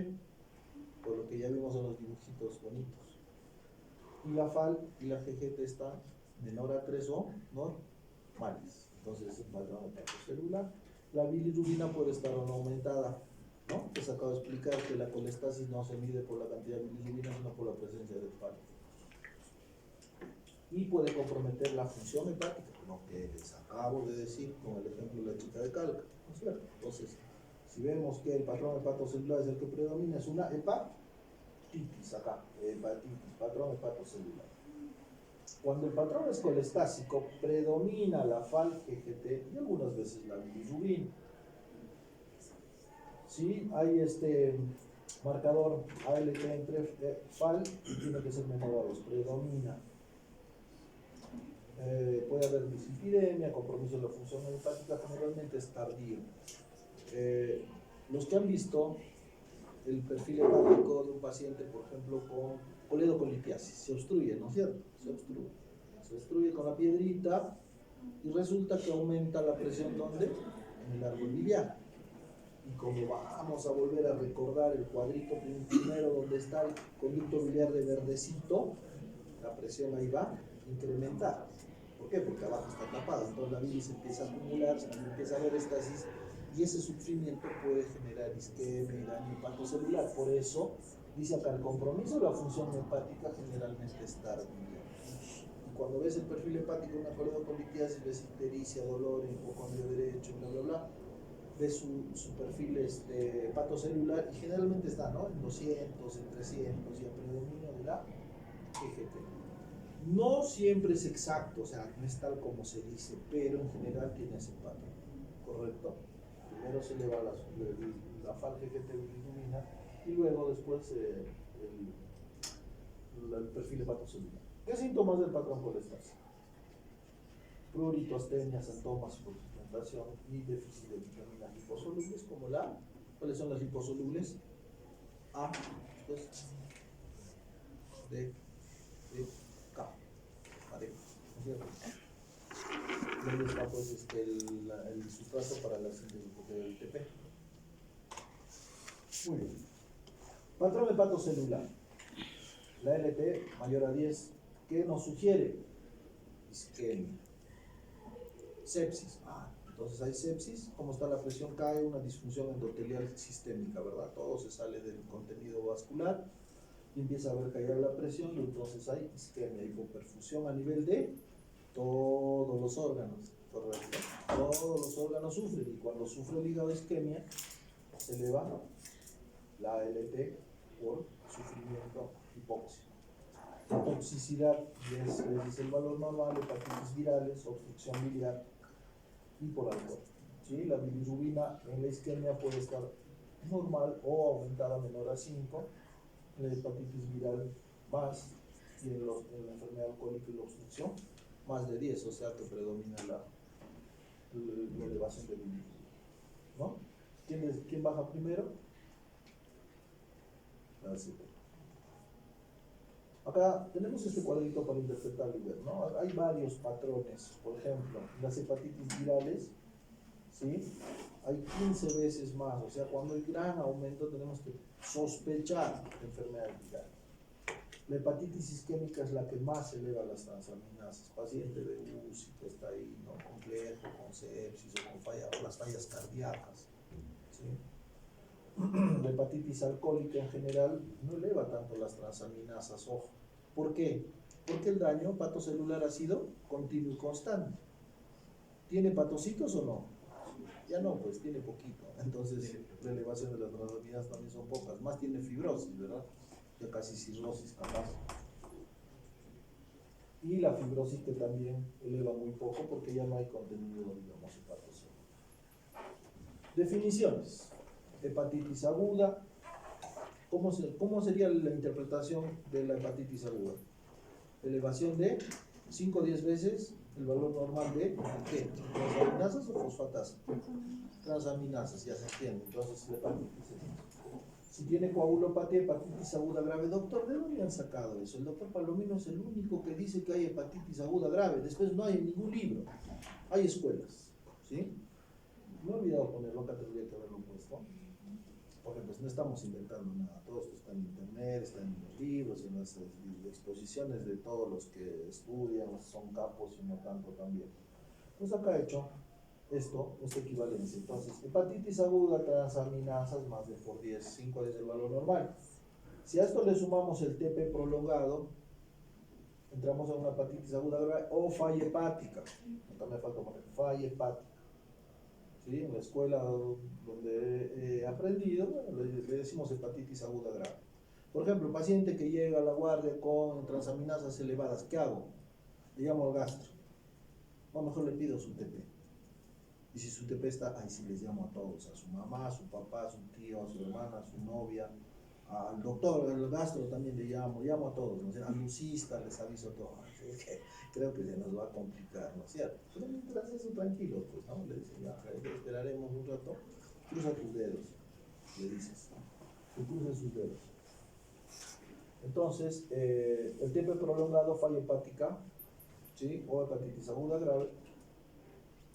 por lo que ya vimos en los dibujitos bonitos. Y la FAL y la GGT están menor a 3 o normales. Entonces, es el patrón hepatocelular. La bilirrubina puede estar o no aumentada, ¿no? Les acabo de explicar que la colestasis no se mide por la cantidad de bilirrubina, sino por la presencia de FAL. Y puede comprometer la función hepática, lo que les acabo de decir con el ejemplo de la chica de Calca, ¿no es cierto? Entonces, si vemos que el patrón hepatocelular es el que predomina, es una hepatitis acá, hepatitis, patrón hepatocelular. Cuando el patrón es colestásico, predomina la FAL-GGT y algunas veces la bilirrubina. Sí, hay este marcador ALT entre FAL y tiene que ser menor a 2, predomina. Puede haber dislipidemia, compromiso de la función hepática, generalmente es tardío. Los que han visto el perfil hepático de un paciente, por ejemplo, con coledocolitiasis, se obstruye, ¿no es cierto? Se obstruye con la piedrita y resulta que aumenta la presión, ¿dónde? En el árbol biliar. Y como vamos a volver a recordar el cuadrito primero donde está el conducto biliar de verdecito, la presión ahí va a incrementar. ¿Por qué? Porque abajo está tapado, entonces la bilis empieza a acumular, se empieza a haber estasis y ese sufrimiento puede generar isquemia y daño hepatocelular. Por eso, dice acá, el compromiso de la función hepática generalmente es tardío. Y cuando ves el perfil hepático, una coledocolitiasis, ves ictericia, dolor, hipocondrio derecho, bla, bla, bla, ves su perfil hepatocelular y generalmente está, ¿no? En 200, en 300 y a predominio de la GGT. No siempre es exacto, o sea, no es tal como se dice, pero en general tiene ese patrón, ¿correcto? Primero se eleva la FAL-GGT bilirrubina y luego después el perfil hepatocelular. ¿Qué síntomas del patrón colestasis? prurito, astenia, santomas, hiperpigmentación y déficit de vitaminas liposolubles, como la, ¿cuáles son las liposolubles? A, pues, D, E, K, AD, ¿no es cierto? Y ahí está pues el sustrato para la síntesis del TP. Muy bien. Patrón hepatocelular. La LT mayor a 10, ¿qué nos sugiere? Isquemia. Sepsis. Entonces hay sepsis, como está la presión cae, una disfunción endotelial sistémica, ¿verdad? Todo se sale del contenido vascular y empieza a ver caer la presión y entonces hay isquemia, hipoperfusión a nivel de todos los órganos, ¿correcto? Todos los órganos sufren y cuando sufre el hígado isquemia se eleva la LT por sufrimiento hipoxia. Toxicidad, les dice el valor normal, hepatitis virales, obstrucción biliar y por alcohol. ¿Sí? La bilirrubina en la isquemia puede estar normal o aumentada menor a 5, en la hepatitis viral más y en la enfermedad alcohólica y la obstrucción más de 10, o sea que predomina la elevación de bilirrubina, ¿no? ¿Quién baja primero? Acá tenemos este cuadrito para interpretar y ver, ¿no? Hay varios patrones, por ejemplo, las hepatitis virales, ¿sí? Hay 15 veces más, o sea, cuando hay gran aumento tenemos que sospechar de enfermedad viral. La hepatitis isquémica es la que más eleva las transaminasas, paciente de UCI que está ahí, ¿no? Complejo, con sepsis o con las fallas cardíacas, ¿sí? La hepatitis alcohólica en general no eleva tanto las transaminasas, ojo. ¿Por qué? Porque el daño hepatocelular ha sido continuo y constante. ¿Tiene hepatocitos o no? Ya no, pues tiene poquito. Entonces la elevación de las transaminasas también son pocas. Más tiene fibrosis, ¿verdad? Ya casi cirrosis capaz. Y la fibrosis que también eleva muy poco porque ya no hay contenido, digamos, hepatocelular. Definiciones. Hepatitis aguda. ¿Cómo sería la interpretación de la hepatitis aguda? Elevación de 5 o 10 veces el valor normal de ¿qué? ¿Transaminasas o fosfatasas? Transaminasas, ya se entiende. Entonces la hepatitis es. Si tiene coagulopatía, hepatitis aguda grave. Doctor, ¿de dónde han sacado eso? El doctor Palomino es el único que dice que hay hepatitis aguda grave. Después no hay en ningún libro. Hay escuelas, ¿sí? Me he olvidado ponerlo, acá tendría que haberlo puesto. Porque pues no estamos inventando nada, todo esto está en internet, está en los libros, en las exposiciones de todos los que estudian, son capos y no tanto también. Pues acá he hecho esta equivalencia. Entonces, hepatitis aguda, transaminasas más de por 10, 5 es el valor normal. Si a esto le sumamos el TP prolongado, entramos a una hepatitis aguda grave o falla hepática. Acá me falta poner falla hepática. ¿Sí? En la escuela donde he aprendido, bueno, le decimos hepatitis aguda grave. Por ejemplo, paciente que llega a la guardia con transaminasas elevadas, ¿qué hago? Le llamo al gastro. O mejor le pido su TP. Y si su TP está, ahí sí les llamo a todos, a su mamá, a su papá, a su tío, a su hermana, a su novia, al doctor, al gastro también le llamo a todos, ¿no? Al lucista les aviso todo. Creo que se nos va a complicar, ¿no es cierto? Pero mientras eso, tranquilo, pues, ¿no? Le dicen, ya, esperaremos un rato, cruza tus dedos, le dices, que crucen sus dedos. Entonces, el TP prolongado, falla hepática, ¿sí? O hepatitis aguda grave.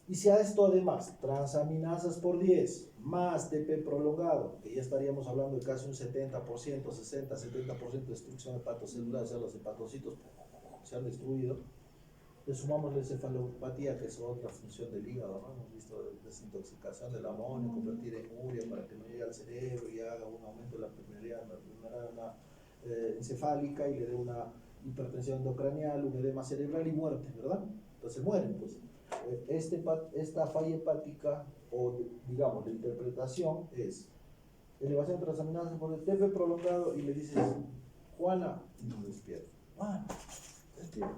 Y si a esto además, transaminasas por 10, más TP prolongado, que ya estaríamos hablando de casi un 70%, 60-70% de destrucción hepatocelular, o sea, los hepatocitos se han destruido, le sumamos la encefalopatía, que es otra función del hígado, ¿no? Hemos visto desintoxicación del amonio, convertir en urea para que no llegue al cerebro y haga un aumento de la permeabilidad encefálica y le dé una hipertensión endocranial, un edema cerebral y muerte, ¿verdad? Entonces mueren, pues. Esta falla hepática, o digamos, la interpretación es elevación de transaminasas por el TP prolongado y le dices, Juana, y no despierta. Juana, despierta.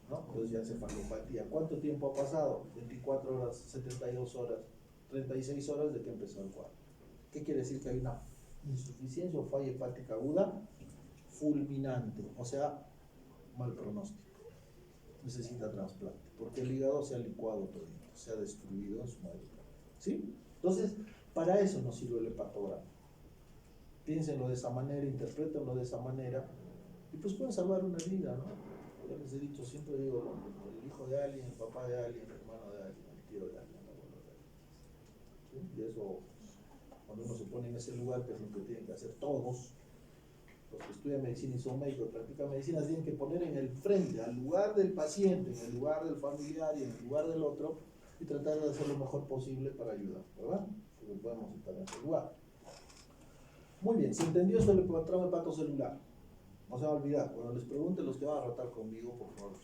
¿No? Entonces ya encefalopatía. ¿Cuánto tiempo ha pasado? 24 horas, 72 horas, 36 horas de que empezó el cuadro. ¿Qué quiere decir? Que hay una insuficiencia o falla hepática aguda fulminante, o sea, mal pronóstico. necesita trasplante, porque el hígado se ha licuado todo, se ha destruido en su mayoría. ¿Sí? Entonces, para eso nos sirve el hepatograma. Piénsenlo de esa manera, interprétenlo de esa manera, y pues pueden salvar una vida, ¿no? Ya les he dicho, siempre digo, el hijo de alguien, el papá de alguien, el hermano de alguien, el tío de alguien, el abuelo de alguien. ¿Sí? Y eso, cuando uno se pone en ese lugar, que es lo que tienen que hacer todos, los que estudian medicina y son médicos, practican medicina, tienen que poner en el frente, al lugar del paciente, en el lugar del familiar y en el lugar del otro, y tratar de hacer lo mejor posible para ayudar, ¿verdad? Porque podemos estar en ese lugar. Muy bien, ¿se entendió esto del trauma hepatocelular? No se va a olvidar, cuando les pregunte los que van a rotar conmigo, por favor,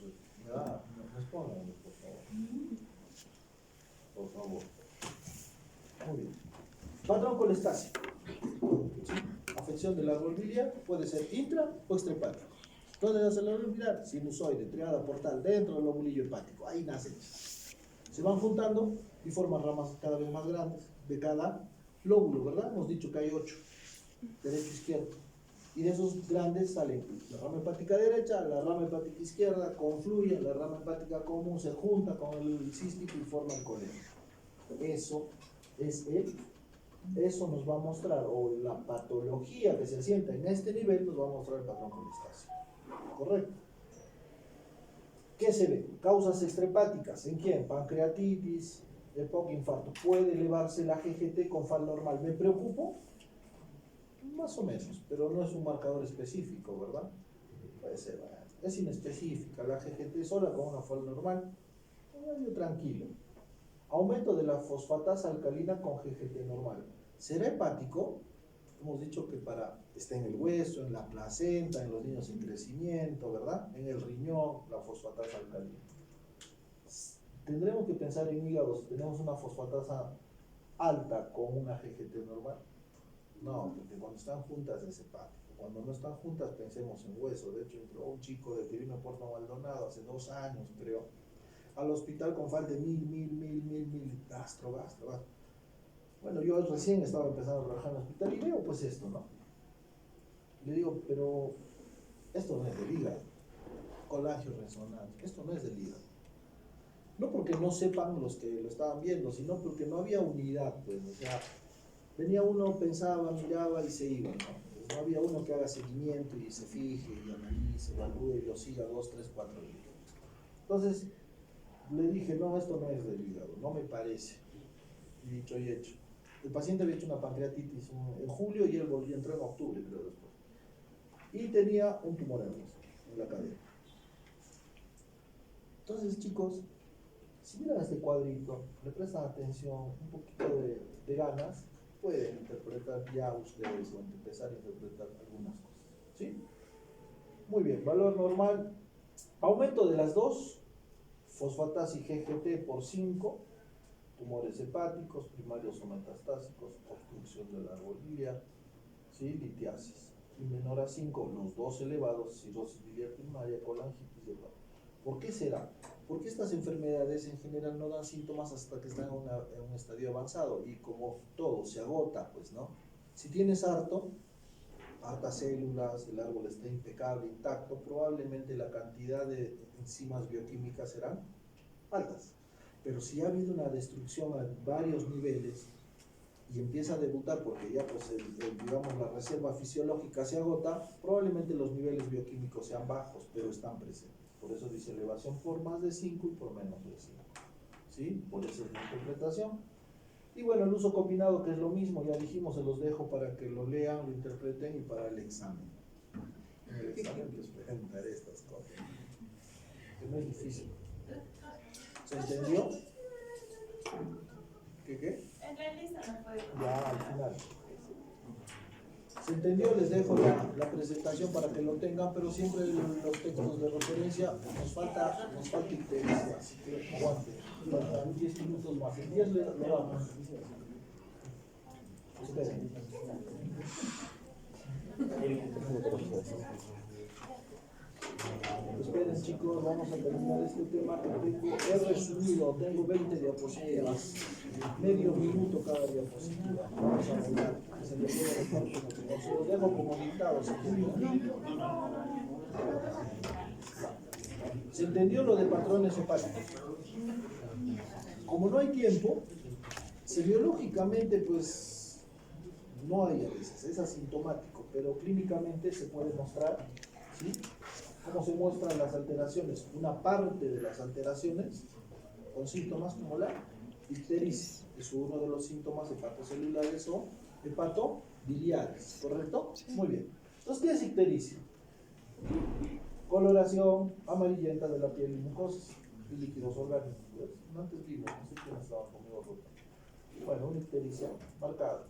respondan, por favor. Por favor. Muy bien. Patrón colestásico. ¿Sí? Afección del árbol biliar puede ser intra o extrahepático. ¿Dónde nace el árbol biliar? Sinusoide, triada portal, dentro del lobulillo hepático. Ahí nace. Se van juntando y forman ramas cada vez más grandes de cada lóbulo, ¿verdad? Hemos dicho que hay 8, derecho, izquierdo. Y de esos grandes salen la rama hepática derecha, la rama hepática izquierda, confluyen, la rama hepática común se junta con el cístico y forma el coleno. Eso nos va a mostrar, o la patología que se asienta en este nivel nos va a mostrar el patrón colestásico. ¿Correcto? ¿Qué se ve? Causas extrahepáticas. ¿En quién? Pancreatitis, EPOC, infarto. ¿Puede elevarse la GGT con FAL normal? ¿Me preocupo? Más o menos, pero no es un marcador específico, ¿verdad? Puede ser, es inespecífica. La GGT sola con una FAL normal, yo tranquilo. Aumento de la fosfatasa alcalina con GGT normal. ¿Será hepático? Hemos dicho que está en el hueso, en la placenta, en los niños en crecimiento, ¿verdad? En el riñón, la fosfatasa alcalina. Tendremos que pensar en hígados. ¿Tenemos una fosfatasa alta con una GGT normal? No, porque cuando están juntas es hepático. Cuando no están juntas pensemos en hueso. De hecho, entró un chico de que vino a Puerto Maldonado hace 2 años, creo, al hospital con FAL de 1000, gastro. Bueno, yo recién estaba empezando a trabajar en el hospital y veo pues esto, ¿no? Le digo, pero esto no es del hígado. Colagio resonante, esto no es del hígado. No porque no sepan los que lo estaban viendo, sino porque no había unidad, pues, o sea, venía uno, pensaba, miraba y se iba, ¿no? Pues no había uno que haga seguimiento y se fije y analice, evalúe y lo siga 2, 3, 4 días. Entonces, le dije, no, esto no es del hígado, no me parece. Y dicho y hecho. El paciente había hecho una pancreatitis en julio y él entró en octubre, creo, después. Y tenía un tumor en la cadera. Entonces, chicos, si miran este cuadrito, le prestan atención, un poquito de ganas, pueden interpretar ya ustedes o empezar a interpretar algunas cosas. ¿Sí? Muy bien, valor normal. Aumento de las dos, fosfatasa y GGT por 5, tumores hepáticos, primarios o metastásicos, obstrucción del árbol biliar, ¿sí? Litiasis. Y menor a 5, los dos elevados, cirrosis biliar primaria, colangitis y hepatitis. ¿Por qué será? Porque estas enfermedades en general no dan síntomas hasta que están en un estadio avanzado y como todo se agota, pues, ¿no? Si tienes hartas células, el árbol está impecable, intacto, probablemente la cantidad de enzimas bioquímicas serán altas. Pero si ha habido una destrucción a varios niveles y empieza a debutar porque ya pues digamos la reserva fisiológica se agota, probablemente los niveles bioquímicos sean bajos, pero están presentes. Por eso dice elevación por más de 5 y por menos de 5. ¿Sí? Por eso es la interpretación. Y bueno, el uso combinado, que es lo mismo, ya dijimos, se los dejo para que lo lean, lo interpreten y para el examen. En el examen les preguntar estas cosas. Que no es difícil. ¿Se entendió? ¿Qué? En la lista no puede. Ya, al final. ¿Se entendió? Les dejo la presentación para que lo tengan, pero siempre los textos de referencia nos falta interés, así que aguante. Faltan 10 minutos más. En 10 lo damos. Esperen. Esperen, chicos, vamos a terminar este tema que he resumido, tengo 20 diapositivas, medio minuto cada diapositiva. Vamos a hablar, se le puede dejar como se lo dejo como dictado, si quieren. ¿Se entendió lo de patrones hepáticos? Como no hay tiempo, biológicamente pues no hay a veces, es asintomático, pero clínicamente se puede mostrar, ¿sí? ¿Cómo se muestran las alteraciones? Una parte de las alteraciones con síntomas como la ictericia, es uno de los síntomas hepatocelulares o hepatobiliares, ¿correcto? Muy bien. Entonces, ¿qué es ictericia? Coloración amarillenta de la piel y mucosas y líquidos orgánicos. ¿Ves? Antes vimos, no sé quién estaba conmigo. Bueno, una ictericia marcada.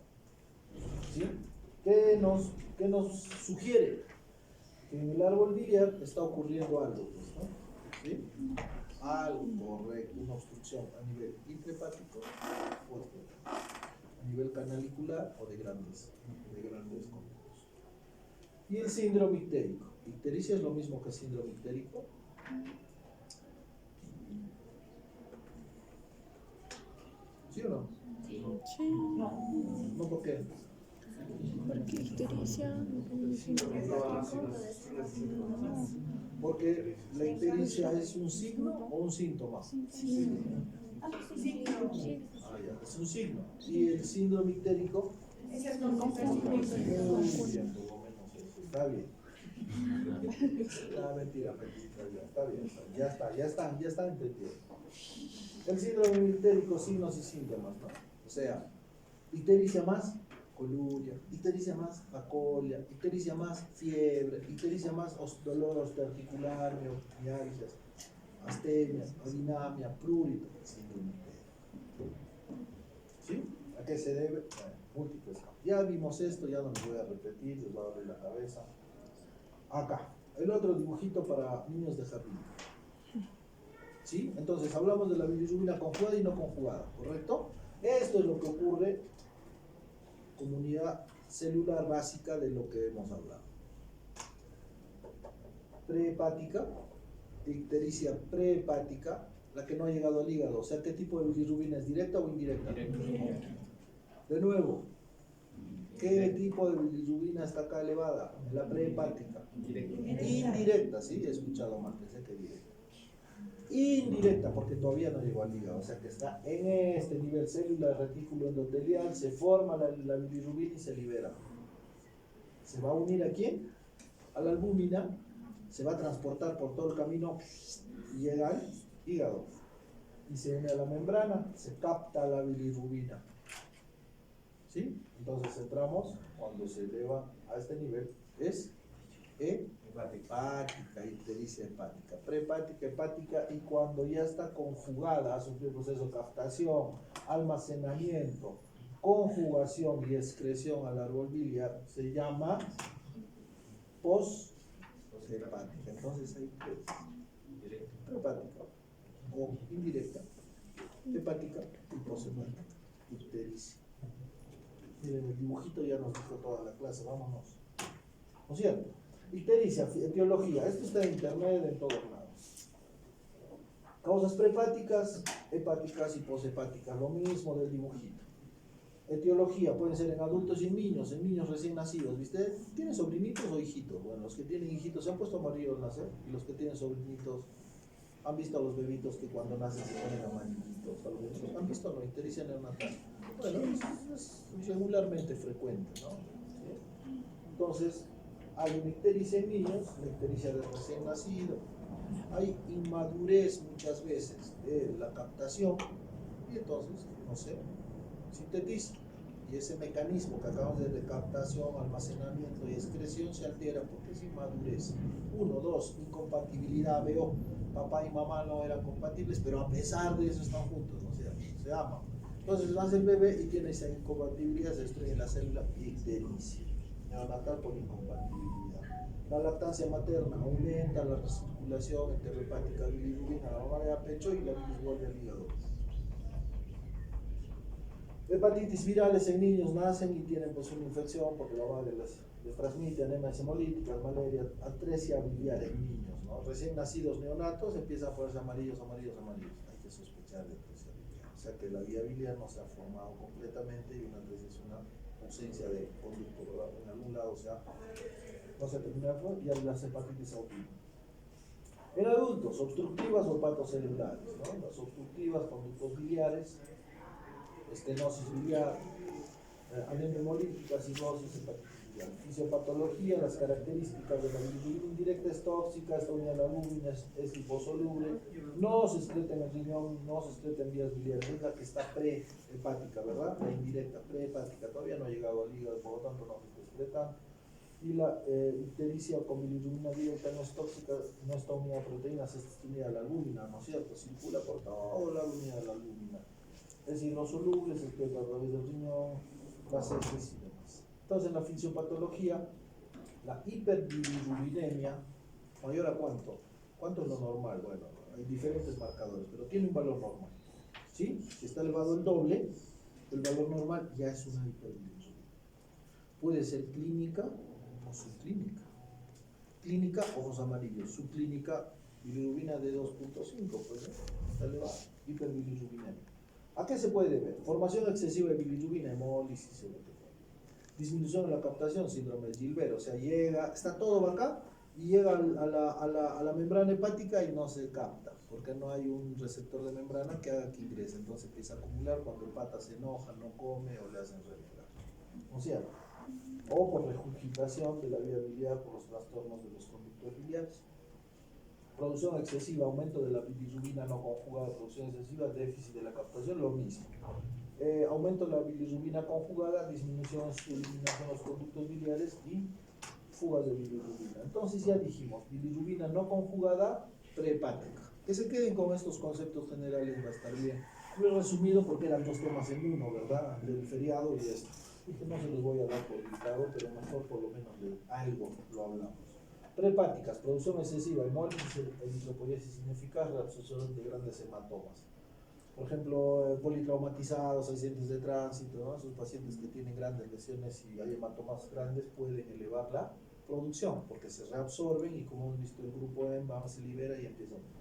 ¿Sí? ¿Qué nos sugiere? Que en el árbol biliar está ocurriendo algo, pues, ¿no? ¿Sí? Algo correcto, una obstrucción a nivel intrahepático o a nivel canalicular o de grandes conductos. Y el síndrome ictérico. ¿Ictericia es lo mismo que síndrome ictérico? ¿Sí o no? Sí. No, ¿por qué? Porque ictericia. Porque la ictericia es un signo o un síntoma. Ah, ya, es un signo. ¿Y el síndrome ictérico? Es el conjunto. Muy bien, por lo menos eso. Está bien. Ah, mentira, está bien, ya está entendido. El síndrome ictérico, signos y síntomas, ¿no? O sea, ictericia más coluria, ictericia más acolia, ictericia más fiebre, ictericia más dolor osteoarticular, mialgias, astemia, adinamia, prurito, síndrome ictérico. ¿Sí? ¿A qué se debe? Bueno, múltiples. Ya vimos esto, ya no lo voy a repetir, les va a doler la cabeza. Acá, el otro dibujito para niños de jardín. ¿Sí? Entonces, hablamos de la bilirrubina conjugada y no conjugada, ¿correcto? Esto es lo que ocurre, comunidad celular básica de lo que hemos hablado. Prehepática, ictericia prehepática, la que no ha llegado al hígado. O sea, ¿qué tipo de bilirrubina es? ¿Directa o indirecta? De nuevo, ¿qué tipo de bilirrubina está acá elevada? La prehepática. Indirecta, ¿sí? He escuchado mal, pensé que directa. Indirecta, porque todavía no llegó al hígado, o sea que está en este nivel célula retículo endotelial, se forma la bilirrubina y se libera. ¿Se va a unir a quién? A la albúmina, se va a transportar por todo el camino y llega al hígado. Y se une a la membrana, se capta la bilirrubina. ¿Sí? Entonces entramos, cuando se eleva a este nivel, es hepática, ictericia hepática, prehepática, hepática, y cuando ya está conjugada, ha sufrido proceso de captación, almacenamiento, conjugación y excreción al árbol biliar, se llama poshepática. Entonces hay tres: prehepática o indirecta, hepática y poshepática, ictericia. Miren, el dibujito ya nos dijo toda la clase, vámonos. ¿No es cierto? Ictericia, etiología, esto está en internet en todos lados. Causas prehepáticas, hepáticas y poshepáticas, lo mismo del dibujito. Etiología, pueden ser en adultos y en niños recién nacidos, ¿viste? ¿Tienen sobrinitos o hijitos? Bueno, los que tienen hijitos se han puesto amarillos al nacer, y los que tienen sobrinitos, ¿han visto a los bebitos que cuando nacen se ponen amarillitos? Algunos, ¿han visto la ictericia neonatal? Bueno, es regularmente frecuente, ¿no? ¿Sí? Entonces, hay una ictericia en niños, la ictericia de recién nacido. Hay inmadurez muchas veces de la captación y entonces, no sé, sintetiza. Y ese mecanismo que acabamos de captación, almacenamiento y excreción se altera porque es inmadurez. 1, 2, incompatibilidad. Veo, papá y mamá no eran compatibles, pero a pesar de eso están juntos, ¿no? Se aman. Entonces nace el bebé y tiene esa incompatibilidad, se destruye la célula ictericia neonatal por incompatibilidad. La lactancia materna aumenta la recirculación enterohepática de bilirrubina, la mamá le da pecho y la bilis vuelve al hígado. Hepatitis virales en niños nacen y tienen pues una infección porque la madre les transmite anemias hemolíticas, malaria, atresia biliar en niños, ¿no? Recién nacidos neonatos empiezan a ponerse amarillos. Hay que sospechar de atresia biliar. O sea que la vía biliar no se ha formado completamente y una atresia es una ausencia de conducto, ¿verdad? En algún lado, o sea, no se termina y hay las hepatitis autismo. En adultos, obstructivas o hepatocelulares, ¿no? Las obstructivas, conductos biliares, estenosis biliar, anemia hemolítica, cirrosis, hepatitis biliar. Fisiopatología, las características de la bilirrubina indirecta es tóxica, está unida a la albúmina, es liposoluble, no se excreta en el riñón, no se excreta en vías biliares, es la que está prehepática, ¿verdad? La indirecta, prehepática, todavía no ha llegado al hígado, por lo tanto no se está excretando. Y la ictericia con bilirrubina directa no es tóxica, no está unida a proteínas, está unida a la albúmina, ¿no es cierto? Circula por todo la unidad de la albúmina. Es hidrosoluble, se excreta a través del riñón, las heces y demás. Entonces, en la fisiopatología, la hiperbilirrubinemia, ¿mayor a cuánto? ¿Cuánto es lo normal? Bueno, hay diferentes marcadores, pero tiene un valor normal. ¿Sí? Si está elevado el doble, el valor normal ya es una hiperbilirrubinemia. Puede ser clínica o subclínica. Clínica, ojos amarillos. Subclínica, bilirrubina de 2.5, pues está elevada, hiperbilirrubinemia. ¿A qué se puede deber? Formación excesiva de bilirrubina, hemólisis, disminución de la captación, síndrome de Gilbert, o sea, llega, está todo acá y llega a la membrana hepática y no se capta, porque no hay un receptor de membrana que haga que ingrese, entonces empieza a acumular cuando el pata se enoja, no come o le hacen renegar, ¿no es cierto? O por regurgitación de la vía biliar por los trastornos de los conductos biliares. Producción excesiva, aumento de la bilirrubina no conjugada, producción excesiva, déficit de la captación, lo mismo. Aumento de la bilirrubina conjugada, disminución en su eliminación de los conductos biliares y fugas de bilirrubina. Entonces ya dijimos, bilirrubina no conjugada, prehepática. Que se queden con estos conceptos generales, va a estar bien. Lo he resumido porque eran dos temas en uno, ¿verdad? El feriado y esto. Dije, no se los voy a dar por dictado, pero mejor por lo menos de algo lo hablamos. Prehepáticas, producción excesiva, hemólisis, eritropoiesis ineficaz, reabsorción de grandes hematomas. Por ejemplo, politraumatizados, accidentes de tránsito, ¿no? Esos pacientes que tienen grandes lesiones y hay hematomas grandes pueden elevar la producción porque se reabsorben y como hemos visto el grupo EMBA se libera y empieza a aumentar.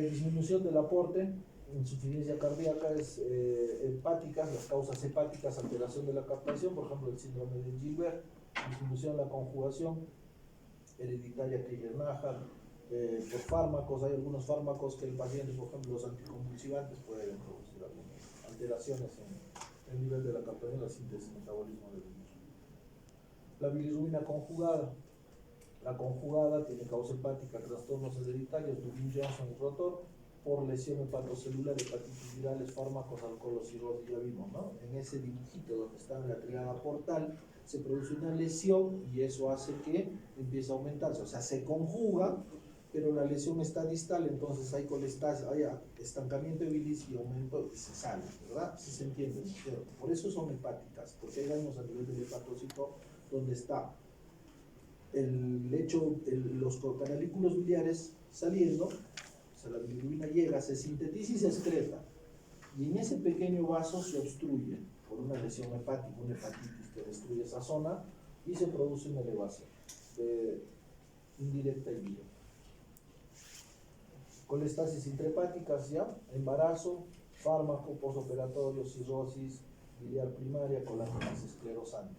Disminución del aporte, insuficiencia cardíaca, es hepáticas, las causas hepáticas, alteración de la captación, por ejemplo el síndrome de Gilbert, disminución de la conjugación, hereditaria Krieger-Najal, por fármacos, hay algunos fármacos que el paciente, por ejemplo los anticonvulsivantes, pueden producir algunas alteraciones en el nivel de la captación, la síntesis y metabolismo de bilirrubina. La bilirrubina conjugada. La conjugada tiene causa hepática, trastornos hereditarios, Dubin-Johnson y rotor, por lesión hepatocelular, hepatitis virales, fármacos, alcohol, cirrosis, ya vimos, ¿no? En ese dibujito donde está en la triada portal, se produce una lesión y eso hace que empiece a aumentarse, o sea, se conjuga, pero la lesión está distal, entonces hay colestasis, hay estancamiento de bilis y aumento y se sale, ¿verdad? Si se entiende, ¿no? Por eso son hepáticas, porque hay daños a nivel del hepatocito donde está los canalículos biliares saliendo, o sea, la bilirrubina llega, se sintetiza y se excreta, y en ese pequeño vaso se obstruye por una lesión hepática, una hepatitis que destruye esa zona y se produce una elevación indirecta y directa. Colestasis intrahepáticas, ya, embarazo, fármaco, posoperatorio, cirrosis biliar primaria, colágenas esclerosante.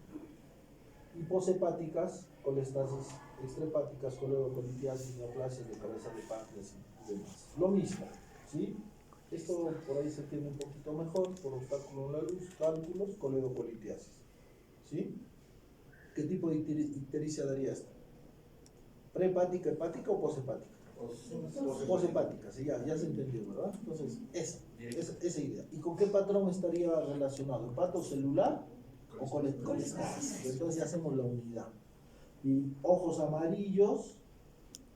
Y poshepáticas, colestasis extrahepáticas, coledocolitiasis, neoplasias de cabeza de páncreas y demás. Lo mismo, ¿sí? Esto por ahí se entiende un poquito mejor, por obstáculo en la luz, cálculos, coledocolitiasis, ¿sí? ¿Qué tipo de ictericia daría esto? ¿Prehepática, hepática o poshepática? Poshepática, sí, ya se entendió, ¿verdad? Entonces, esa idea. ¿Y con qué patrón estaría relacionado? ¿Hepatocelular o colestasis? Entonces ya hacemos la unidad. Y ojos amarillos,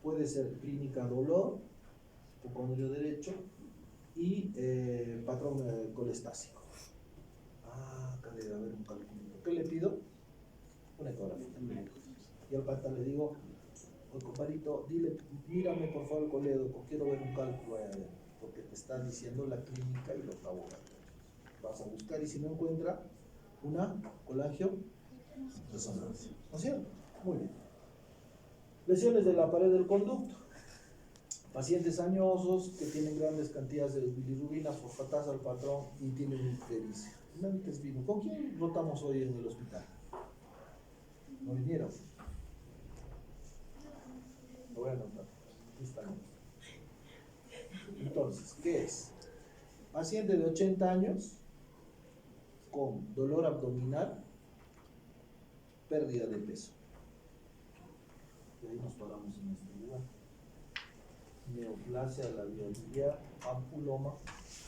puede ser clínica dolor, hipocondrio derecho, y patrón colestásico. Acá debe haber un cálculo. ¿Qué le pido? Una ecografía. Y al pata le digo, compadrito, dile, mírame por favor el coledo, porque quiero ver un cálculo ahí adentro, porque te está diciendo la clínica y los laboratorios. Vas a buscar y si no encuentra una colangio resonancia. ¿No es cierto? Muy bien. Lesiones de la pared del conducto. Pacientes añosos que tienen grandes cantidades de bilirrubina, fosfatasa al patrón y tienen ictericia. ¿Con quién rotamos hoy en el hospital? ¿No vinieron? bueno, aquí estamos. Entonces, ¿qué es? Paciente de 80 años con dolor abdominal, pérdida de peso. Y ahí nos paramos en este lugar. Neoplasia labial, ampuloma,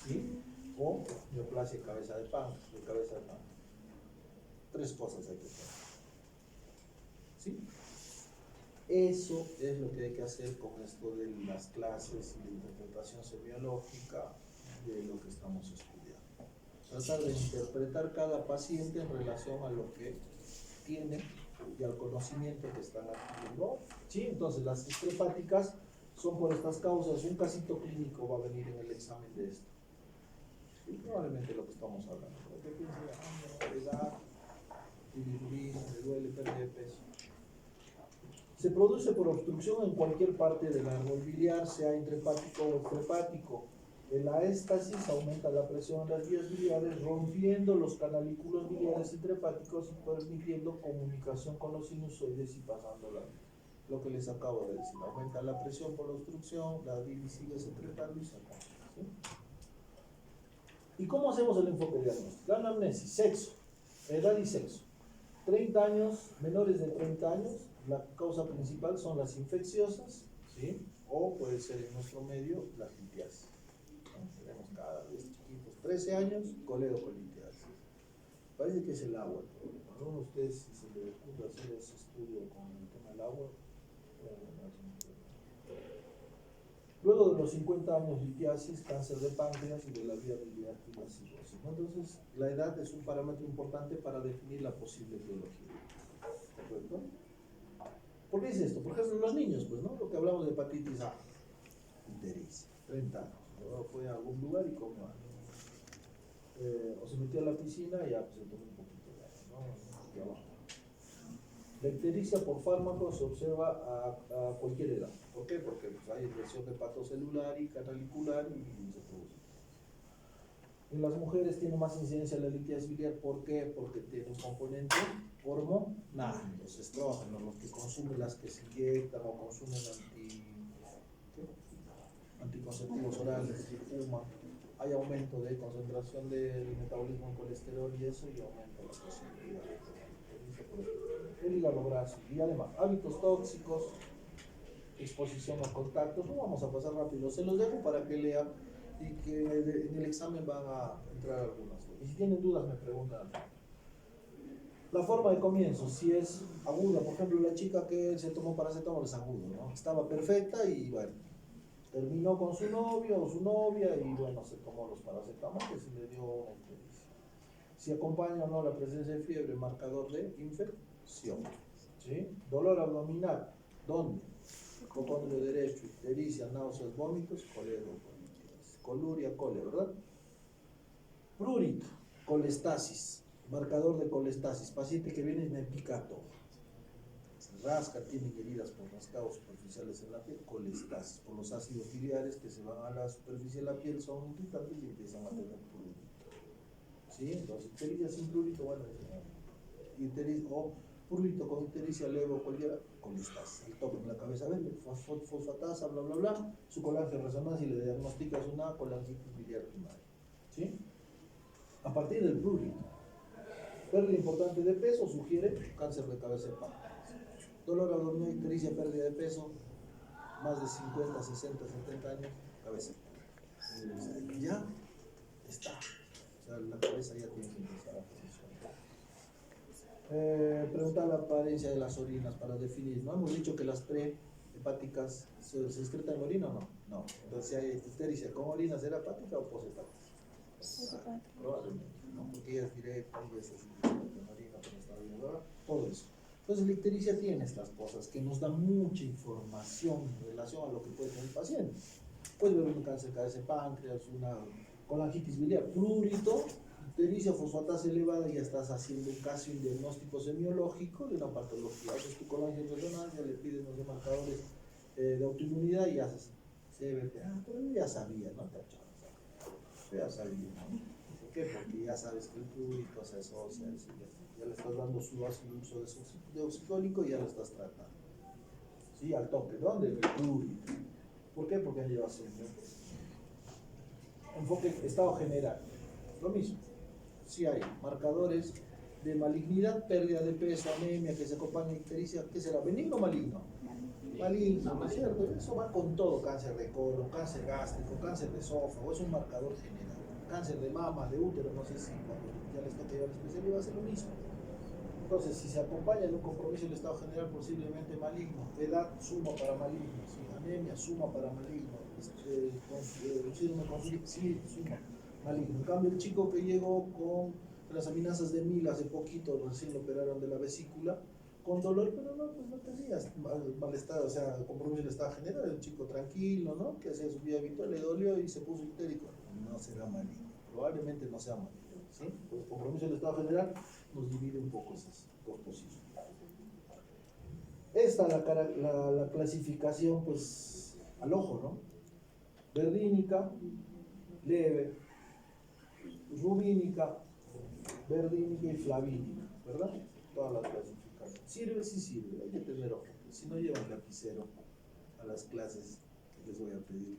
¿sí? O neoplasia cabeza de pan, de cabeza de pan. Tres cosas hay que hacer. ¿Sí? Eso es lo que hay que hacer con esto de las clases y la interpretación semiológica de lo que estamos estudiando. Tratar de interpretar cada paciente en relación a lo que tiene y al conocimiento que están adquiriendo. ¿Sí? Entonces, las hepáticas son por estas causas. Un casito clínico va a venir en el examen de esto. Y probablemente lo que estamos hablando. ¿Qué piensa? Edad, bilirrubina, le duele, pérdida de peso. Se produce por obstrucción en cualquier parte del árbol biliar, sea intrahepático o extrahepático. En la éstasis aumenta la presión en las vías biliares, rompiendo los canalículos biliares intrahepáticos y permitiendo comunicación con los sinusoides y pasando lo que les acabo de decir. Aumenta la presión por la obstrucción, la bilis sigue secretando y se acaba. ¿Sí? ¿Y cómo hacemos el enfoque diagnóstico? La anamnesis, sexo, edad y sexo. 30 años, menores de 30 años, la causa principal son las infecciosas, ¿sí? O puede ser en nuestro medio la litiasis. Tenemos cada vez chiquitos, 13 años, coledocolitiasis. Parece que es el agua. Algunos de ustedes, si se les ocurre hacer ese estudio con el tema del agua, luego de los 50 años, litiasis, cáncer de páncreas y de la vía biliar y la cirrosis. Entonces, la edad es un parámetro importante para definir la posible etiología. ¿Correcto? ¿Por qué es esto? Por ejemplo, los niños, pues, ¿no? Lo que hablamos de hepatitis A, ictericia, 30 años. Luego fue a algún lugar y comió algo. O se metió a la piscina y ya pues, se tomó un poquito de agua, ¿no? Abajo. La ictericia por fármaco se observa a cualquier edad. ¿Por qué? Porque pues, hay lesión hepatocelular y canalicular y se produce. En las mujeres tiene más incidencia la litiasis biliar. ¿Por qué? Porque tiene un componente hormonal, los estrógenos, los que consumen, las que se inyectan o consumen anticonceptivos orales, que fuman. Hay aumento de concentración del metabolismo en colesterol y eso, y aumenta la posibilidad de el hígado graso. Y además, hábitos tóxicos, exposición a contactos. No vamos a pasar rápido, se los dejo para que lean y que en el examen van a entrar algunas. Y si tienen dudas me preguntan. La forma de comienzo, si es aguda, por ejemplo, la chica que se tomó paracetamol es agudo, ¿no? Estaba perfecta y bueno, terminó con su novio o su novia y bueno, se tomó los paracetamoles y le dio una ictericia. Si acompaña o no la presencia de fiebre, marcador de infección. ¿Sí? Dolor abdominal, ¿dónde? Hipocondrio derecho, ictericia, náuseas, vómitos, coledocolitiasis. Coluria, cole, ¿verdad? Prurito, colestasis, marcador de colestasis. Paciente que viene y me pica todo. Se rasca, tiene heridas por rascados superficiales en la piel, colestasis. Por los ácidos biliares que se van a la superficie de la piel son irritantes y empiezan a tener prurito. ¿Sí? Entonces, ictericia sin prurito, bueno, ictericia, o prurito con ictericia leve o cualquiera, colestasis. El toque en la cabeza verde, fosfatasa, bla, bla, bla. Su colágeno resonancia y le diagnosticas una colangitis biliar primaria. ¿Sí? A partir del prurito, pérdida importante de peso sugiere cáncer de cabeza de páncreas. Dolor abdominal, ictericia, pérdida de peso, más de 50, 60, 70 años, cabeza. Ya está. O sea, la cabeza ya tiene que empezar a funcionar. Preguntar la apariencia de las orinas para definir. ¿No hemos dicho que las prehepáticas se excretan en orina o no? No. Entonces, si hay ictericia con orina, ¿será hepática o poshepática? Probablemente, ¿no? Porque ella es directa y es así, con orina, pero está bien, ¿verdad? Todo eso. Entonces, la ictericia tiene estas cosas que nos dan mucha información en relación a lo que puede tener el paciente. Puede haber un cáncer de cabeza de páncreas, una colangitis biliar, prurito, ictericia, fosfatasa elevada, ya estás haciendo casi un diagnóstico semiológico de una patología. Haces tu colágeno resonancia, le pides los marcadores de autoinmunidad y haces CBP. Pero yo ya sabía, ¿no? Yo ya sabía, ¿no? ¿Por qué? Porque ya sabes que el prurito se asocia, ya le estás dando su uso de oxicólico y ya lo estás tratando. ¿sí? Al toque. ¿Dónde? El prurito. ¿Por qué? Porque han llevado siempre. Enfoque estado general. Lo mismo. Sí hay marcadores de malignidad, pérdida de peso, anemia, que se acompaña de ictericia. ¿Qué será? ¿Benigno o maligno? Maligno, ¿no es cierto? Eso va con todo: cáncer de colon, cáncer gástrico, cáncer de esófago, es un marcador general. Cáncer de mama, de útero, no sé si cuando ya les toca ir al especialista va a ser lo mismo. Entonces, si se acompaña de un compromiso del estado general, posiblemente maligno, edad suma para maligno, ¿sí? Anemia suma para maligno, síndrome con sí, suma maligno. En cambio, el chico que llegó con transaminasas de 1000 hace poquito, recién lo operaron de la vesícula, con dolor, pero no, pues no tenía malestar, o sea, compromiso del estado general, era un chico tranquilo, ¿no? Que hacía su vida habitual, le dolió y se puso histérico. No será maligno, probablemente no sea maligno, ¿sí? Pues compromiso del estado general nos divide un poco esas dos posiciones. Esta la clasificación, pues, al ojo, ¿no? Verdínica, leve, rubínica, verdínica y flavínica, ¿verdad? Todas las clasificaciones. ¿Sirve? Sí sirve, hay que tener ojo. Si no llevan lapicero a las clases, les voy a pedir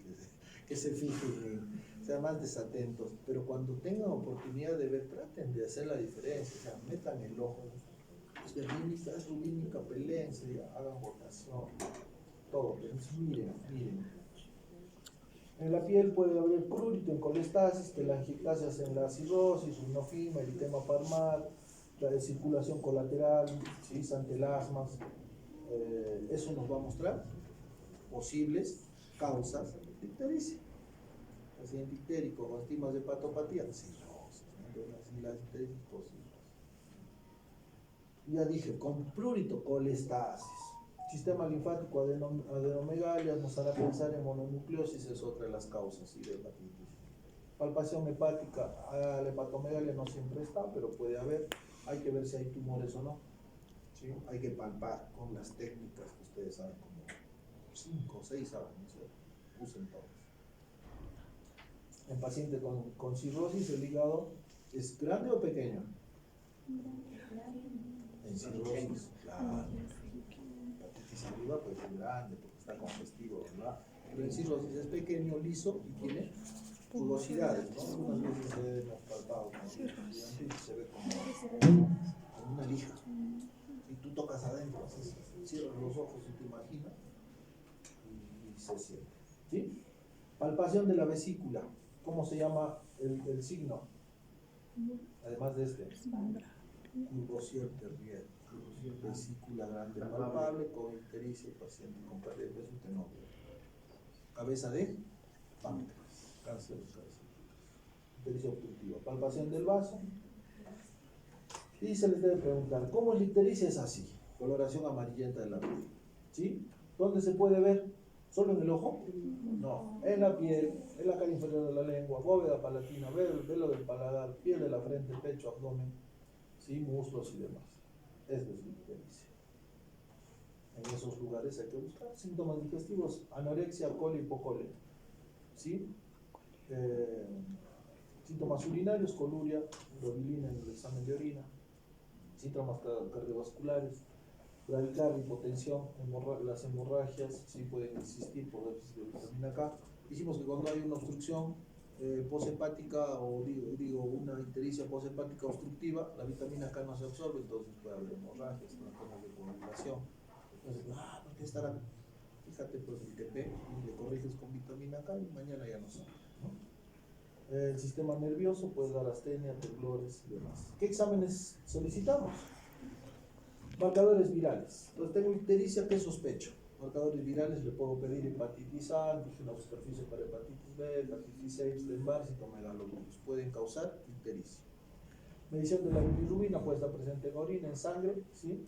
que se fijen, sean más desatentos, pero cuando tengan oportunidad de ver, traten de hacer la diferencia, o sea, metan el ojo. Es verdínica, es rubínica, peleense, hagan votación, todo, pero miren. En la piel puede haber prurito en colestasis, telangiectasias en la cirrosis, rinofima, eritema palmar, la de circulación colateral, ¿sí? Santelasmas. Eso nos va a mostrar posibles causas de ictericia. Paciente ictérico con estigmas de hepatopatía, cirrosis, y las ictericia posibles. Ya dije, con prurito, colestasis. Sistema linfático, adenomegalias, nos hará pensar en mononucleosis, es otra de las causas, ¿sí? De hepatitis. Palpación hepática, la hepatomegalia no siempre está, pero puede haber. Hay que ver si hay tumores o no, ¿sí? Hay que palpar con las técnicas que ustedes saben, como 5 o 6 saben, ¿no? Usen todas. En paciente con cirrosis, el hígado es grande o pequeño. En cirrosis, claro. Hepatitis arriba puede ser grande porque está congestivo, ¿verdad? Pero en cirrosis es pequeño, liso y tiene rugosidades, ¿no? Algunas veces hemos palpado con cirrosis y se ve como una lija. Y tú tocas adentro, así, cierras los ojos y te imaginas y se siente, ¿sí? Palpación de la vesícula. ¿Cómo se llama el signo? Además de este. Courvoisier-Terrier. Vesícula grande palpable con ictericia, paciente con pérdida de peso, tenobrio. Cabeza de páncreas, cáncer de cabeza. Ictericia obstructiva. Palpación del vaso. Y se les debe preguntar, ¿cómo es la ictericia? Es así, coloración amarillenta de la piel, ¿sí? ¿Dónde se puede ver? ¿Solo en el ojo? No, en la piel, en la cara inferior de la lengua, bóveda palatina, velo del paladar, piel de la frente, pecho, abdomen, ¿sí? Muslos y demás. Eso es la ictericia. En esos lugares hay que buscar síntomas digestivos: anorexia, coli, hipocolia, ¿sí? Síntomas urinarios: coluria, urobilina en el examen de orina. Síntomas cardiovasculares: bradicardia, hipotensión, las hemorragias, sí pueden existir por déficit de vitamina K. Dijimos que cuando hay una obstrucción poshepática o digo una ictericia poshepática obstructiva, la vitamina K no se absorbe, entonces puede haber hemorragias, trastornos de coagulación. Entonces, ¿por qué estará? Fíjate, pues el TP y le corriges con vitamina K y mañana ya no sabe, ¿no? El sistema nervioso puede dar astenia, temblores y demás. ¿Qué exámenes solicitamos? Marcadores virales. Entonces tengo ictericia, ¿qué sospecho? Marcadores virales, le puedo pedir hepatitis A, antígeno de superficie para hepatitis B, hepatitis C, Epstein-Barr, citomegalovirus. Pueden causar ictericia. Medición de la bilirrubina puede estar presente en orina, en sangre, ¿sí?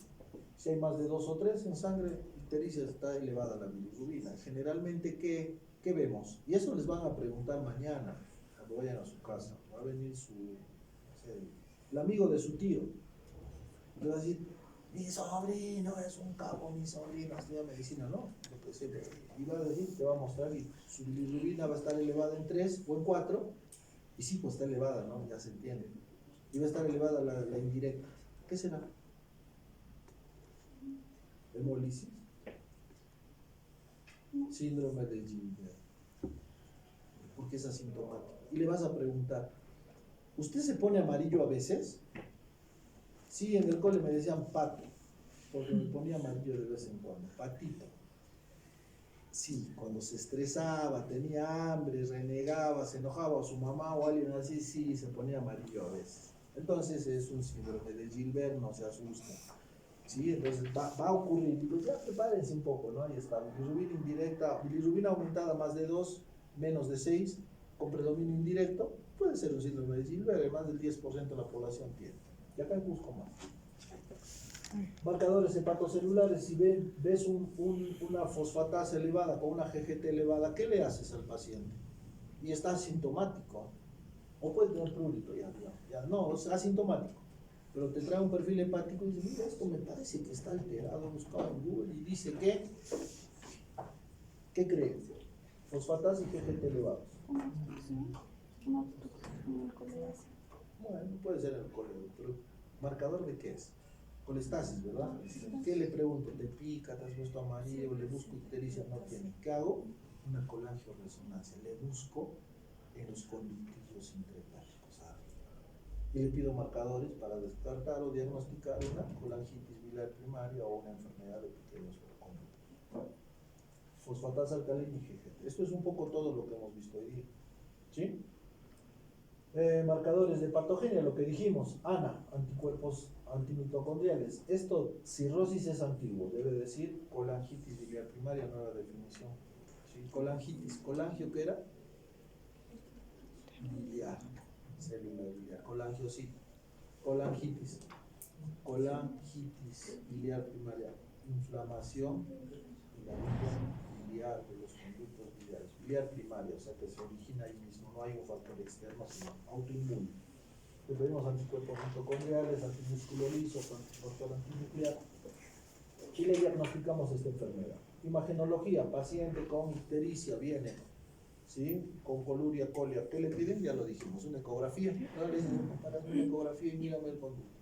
Si hay más de 2 o 3 en sangre, ictericia, está elevada la bilirrubina. Generalmente, ¿qué vemos? Y eso les van a preguntar mañana, cuando vayan a su casa. Va a venir el amigo de su tío. Le va a decir, mi sobrino es un capo, mi sobrino estudia medicina, ¿no? Y va a decir, te va a mostrar, y su bilirrubina va a estar elevada en 3 o en 4, y sí, pues está elevada, ¿no? Ya se entiende. Y va a estar elevada la indirecta. ¿Qué será? Hemólisis. Síndrome de Gilbert. Porque es asintomático. Y le vas a preguntar, ¿usted se pone amarillo a veces? Sí, en el cole me decían pato, porque me ponía amarillo de vez en cuando, patito. Sí, cuando se estresaba, tenía hambre, renegaba, se enojaba o su mamá o alguien así, sí, se ponía amarillo a veces. Entonces es un síndrome de Gilbert, no se asusten. Sí, entonces va a ocurrir, pues ya prepárense un poco, ¿no? Ahí está, bilirrubina indirecta, bilirrubina aumentada más de 2, menos de 6, con predominio indirecto, puede ser un síndrome de Gilbert, más del 10% de la población tiene. Y acá busco más. Marcadores hepatocelulares, si ves una fosfatasa elevada con una GGT elevada, ¿qué le haces al paciente? Y está asintomático, o puede tener prurito, ya no, es asintomático, pero te trae un perfil hepático y dice, mira, esto me parece que está alterado, buscaba en Google y dice que, ¿qué cree? Fosfatasa y GGT elevados. Bueno, puede ser en el colegio, pero ¿marcador de qué es? Colestasis, ¿verdad? ¿Qué le pregunto? ¿Te pica? ¿Te has puesto amarillo? ¿Le busco ictericia? No tiene. ¿Qué hago? Una colangioresonancia. Le busco en los conductillos intrahepáticos arriba. Y le pido marcadores para descartar o diagnosticar una colangitis biliar primaria o una enfermedad de pequeños conductos. Fosfatasa alcalina y GGT. Esto es un poco todo lo que hemos visto hoy día. ¿Sí? Marcadores de patogenia, lo que dijimos, ANA, anticuerpos antimitocondriales. Esto, cirrosis es antiguo, debe decir colangitis biliar primaria, nueva definición. ¿Sí? Colangitis, colangio, ¿qué era? Biliar, célula biliar, colangiocito. Colangitis, biliar primaria, inflamación y la biliar de los conductos biliares, biliar primaria, o sea que se origina ahí mismo, no hay un factor externo, sino autoinmune. Le pedimos anticuerpos mitocondriales, antimúsculo liso, antifactor antinuclear, y le diagnosticamos esta enfermedad. Imagenología, paciente con ictericia, viene, ¿sí? Con coluria, colia. ¿Qué le piden? Ya lo dijimos, una ecografía. Ahora le dicen, para una ecografía y mírame el conducto.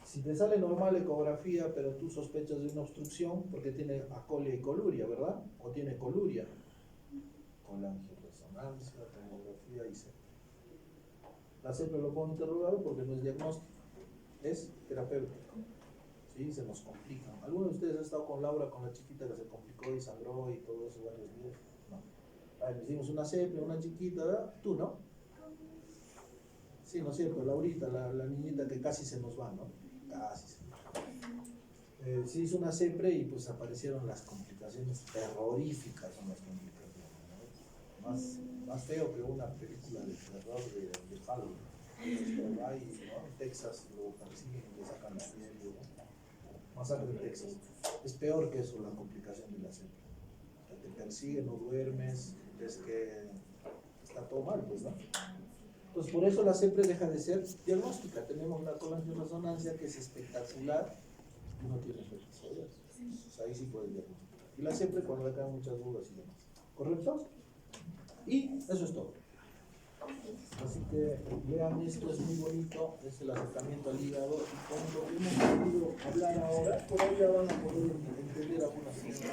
Si te sale normal ecografía, pero tú sospechas de una obstrucción, porque tiene acolia y coluria, ¿verdad? O tiene coluria. Colangioresonancia, tomografía y CEP. La CEP lo puedo interrogar porque no es diagnóstico, es terapéutico. ¿Sí? Se nos complica. ¿Alguno de ustedes ha estado con Laura, con la chiquita que se complicó y sangró y todo eso varios días? No. A ver, hicimos una CEP, una chiquita, ¿verdad? Tú, ¿no? Sí, ¿no es cierto? Laurita, la niñita que casi se nos va, ¿no? Casi se nos va. Se hizo una CEPRE y pues aparecieron las complicaciones terroríficas, son las complicaciones, ¿no? Más feo que una película de terror de Halloween. Va y, ¿no? En Texas lo persiguen y le sacan la piel, ¿no? Masacre en Texas. Es peor que eso, la complicación de la CEPRE. O sea, te persiguen, no duermes, ves que está todo mal, pues, ¿no? Entonces, por eso la CEPRE deja de ser diagnóstica. Tenemos la colangioresonancia que es espectacular y no tiene efectos adversos. Entonces, ahí sí puedes diagnosticar. Y la CEPRE cuando le quedan muchas dudas y demás. ¿Correcto? Y eso es todo. Así que vean, esto es muy bonito, es el acercamiento al hígado. Y con lo que hemos podido hablar ahora, por ahí ya van a poder entender algunas cosas.